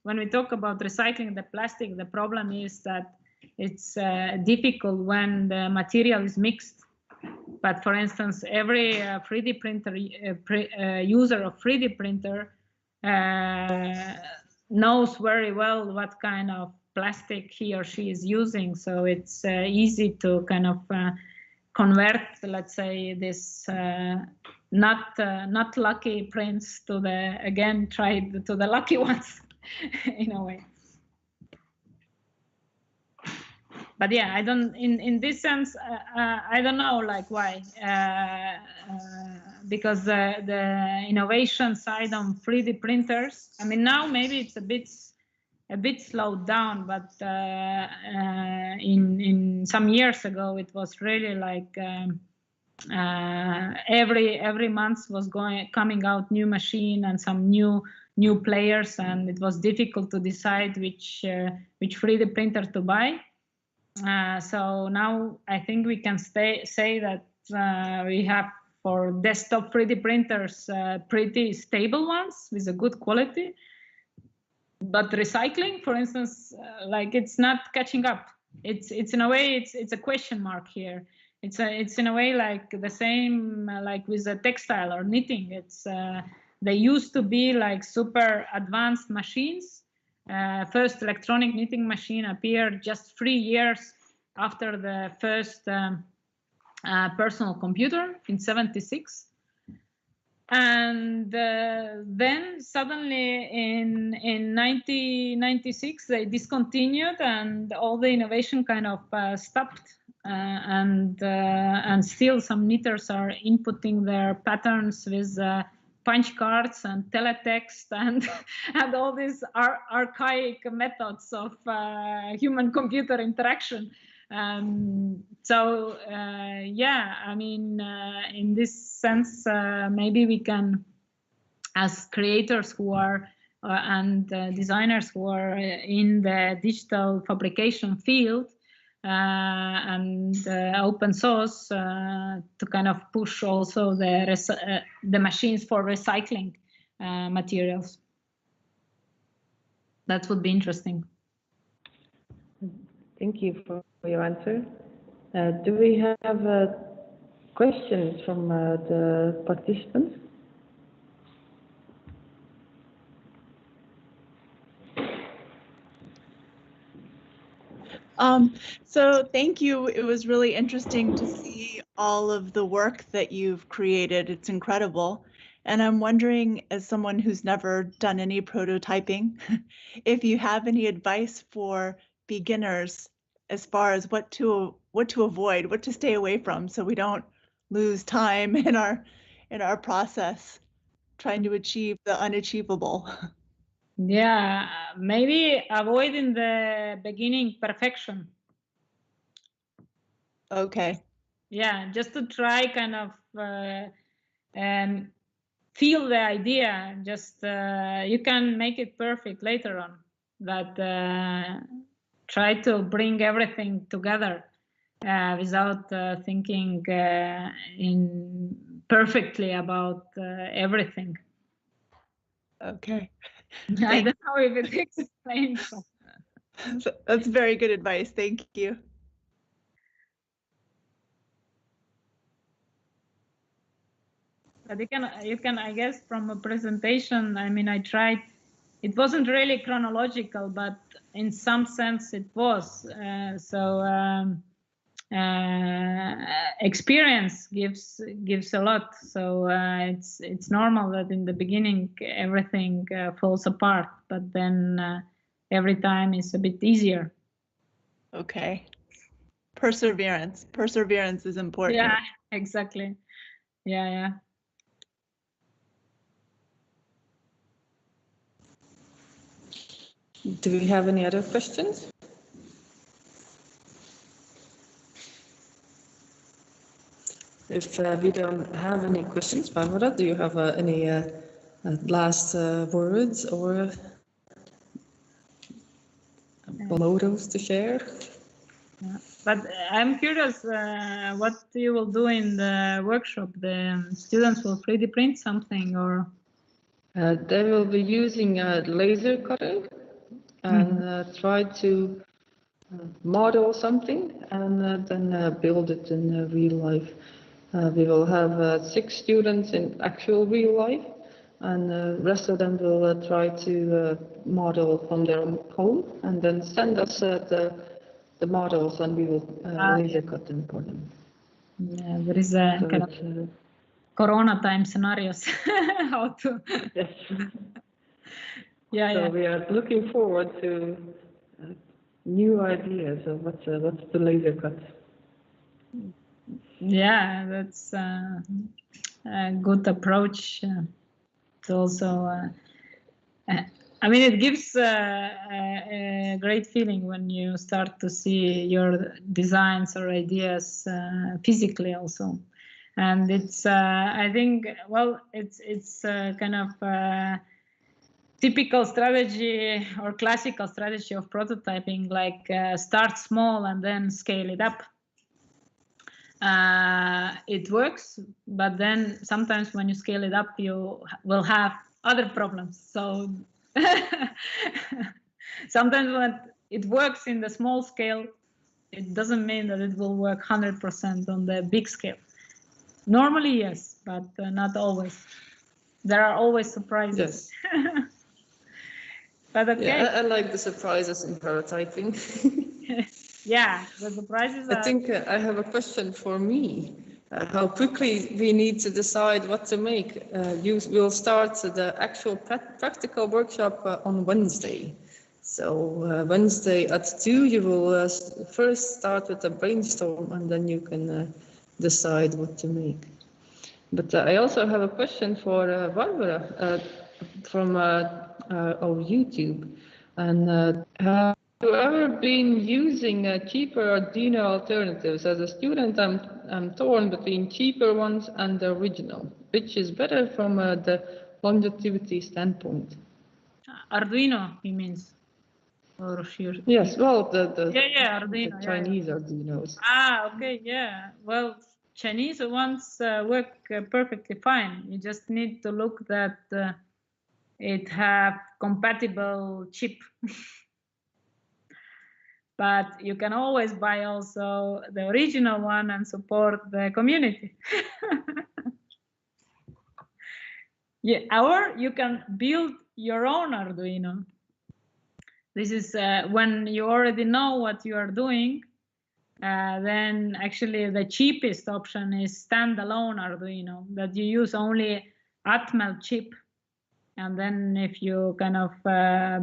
when we talk about recycling the plastic, the problem is that it's difficult when the material is mixed. But for instance, every 3D printer user of 3D printer knows very well what kind of plastic he or she is using. So it's easy to kind of convert, let's say, this not lucky prints to to the lucky ones in a way. But yeah, I don't, in this sense, I don't know like why, because the innovation side on 3D printers, I mean, now maybe it's a bit slowed down, but in some years ago, it was really like every month was coming out new machine and some new players, and it was difficult to decide which 3D printer to buy. So now I think we can say that we have for desktop 3D printers pretty stable ones with a good quality. But recycling, for instance, like it's not catching up. It's in a way it's a question mark here. It's in a way like the same like with the textile or knitting. It's they used to be like super advanced machines. First electronic knitting machine appeared just 3 years after the first personal computer in '76. And then suddenly in 1996 they discontinued, and all the innovation kind of stopped. And still some knitters are inputting their patterns with punch cards and teletext and all these archaic methods of human-computer interaction. So yeah, I mean, in this sense, maybe we can, as creators who are and designers who are in the digital fabrication field and open source, to kind of push also the machines for recycling materials. That would be interesting. Thank you for your answer. Do we have questions from the participants? So thank you. It was really interesting to see all of the work that you've created. It's incredible. And I'm wondering, as someone who's never done any prototyping, if you have any advice for beginners as far as what to avoid, what to stay away from, so we don't lose time in our process trying to achieve the unachievable. Yeah, maybe avoid in the beginning perfection. Okay. Yeah, just to try kind of feel the idea. Just you can make it perfect later on, but try to bring everything together without thinking perfectly about everything. Okay. I don't know if it explains. That's very good advice. Thank you. But you can, I guess, from a presentation, I mean, I tried, it wasn't really chronological, but in some sense it was. Experience gives a lot. So it's normal that in the beginning everything falls apart, but then every time is a bit easier. Okay. Perseverance is important. Yeah, exactly. Yeah. Do we have any other questions? If we don't have any questions, VARVARA, do you have any last words or mottos to share? Yeah. But I'm curious what you will do in the workshop. The students will 3D print something, or? They will be using a laser cutter and try to model something and then build it in real life. We will have 6 students in actual real life, and the rest of them will try to model from their home and then send us the models, and we will laser cut them for them. Yeah, there is a So kind of Corona time scenarios how to. yes. Yeah, So yeah. we are looking forward to new ideas of what's the laser cut. Yeah, that's a good approach to also. I mean, it gives a great feeling when you start to see your designs or ideas physically also, and it's I think, well, it's kind of typical strategy or classical strategy of prototyping, like start small and then scale it up. It works, but then sometimes when you scale it up, you will have other problems. So sometimes when it works in the small scale, it doesn't mean that it will work 100% on the big scale. Normally, yes, but not always. There are always surprises. Yes. But okay. Yeah, I like the surprises in prototyping. Yeah, the surprises I are. think I have a question for me. How quickly we need to decide what to make. You will start the actual practical workshop on Wednesday. So Wednesday at 2, you will first start with a brainstorm, and then you can decide what to make. But I also have a question for VARVARA from our YouTube. And have you ever been using cheaper Arduino alternatives? As a student, I'm torn between cheaper ones and the original. Which is better from the longevity standpoint? Arduino, he means. Or sure. Yes, well, the Arduino, Chinese Arduinos. Ah, okay, yeah. Well, Chinese ones work perfectly fine. You just need to look that it have compatible chip. But you can always buy also the original one and support the community. Yeah, or you can build your own Arduino. This is when you already know what you are doing. Then actually the cheapest option is standalone Arduino, that you use only Atmel chip. And then if you kind of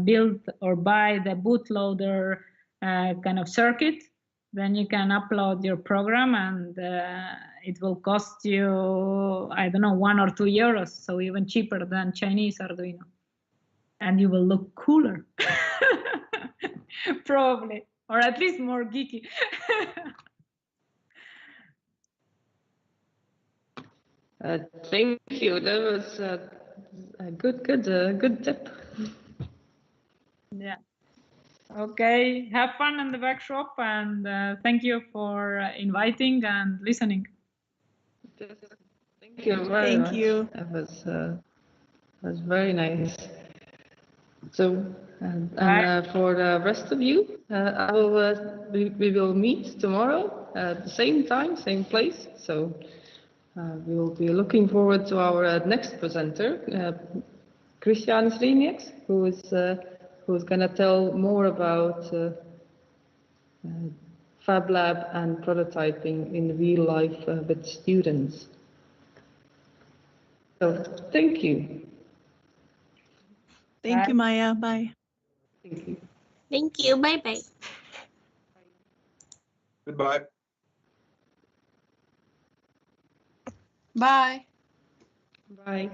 build or buy the bootloader kind of circuit, then you can upload your program, and it will cost you, I don't know, 1 or 2 euros, so even cheaper than Chinese Arduino. And you will look cooler, probably, or at least more geeky. Thank you. That was a good tip. Yeah. Okay. Have fun in the workshop, and thank you for inviting and listening. Thank you very much. Thank you. That was very nice. So, and for the rest of you, we will meet tomorrow at the same time, same place. So we will be looking forward to our next presenter, Christian Srinieks, who's going to tell more about Fab Lab and prototyping in real life with students. So, thank you. Thank you, Maya. Bye. Thank you. Thank you. Bye-bye. Goodbye. Bye. Bye.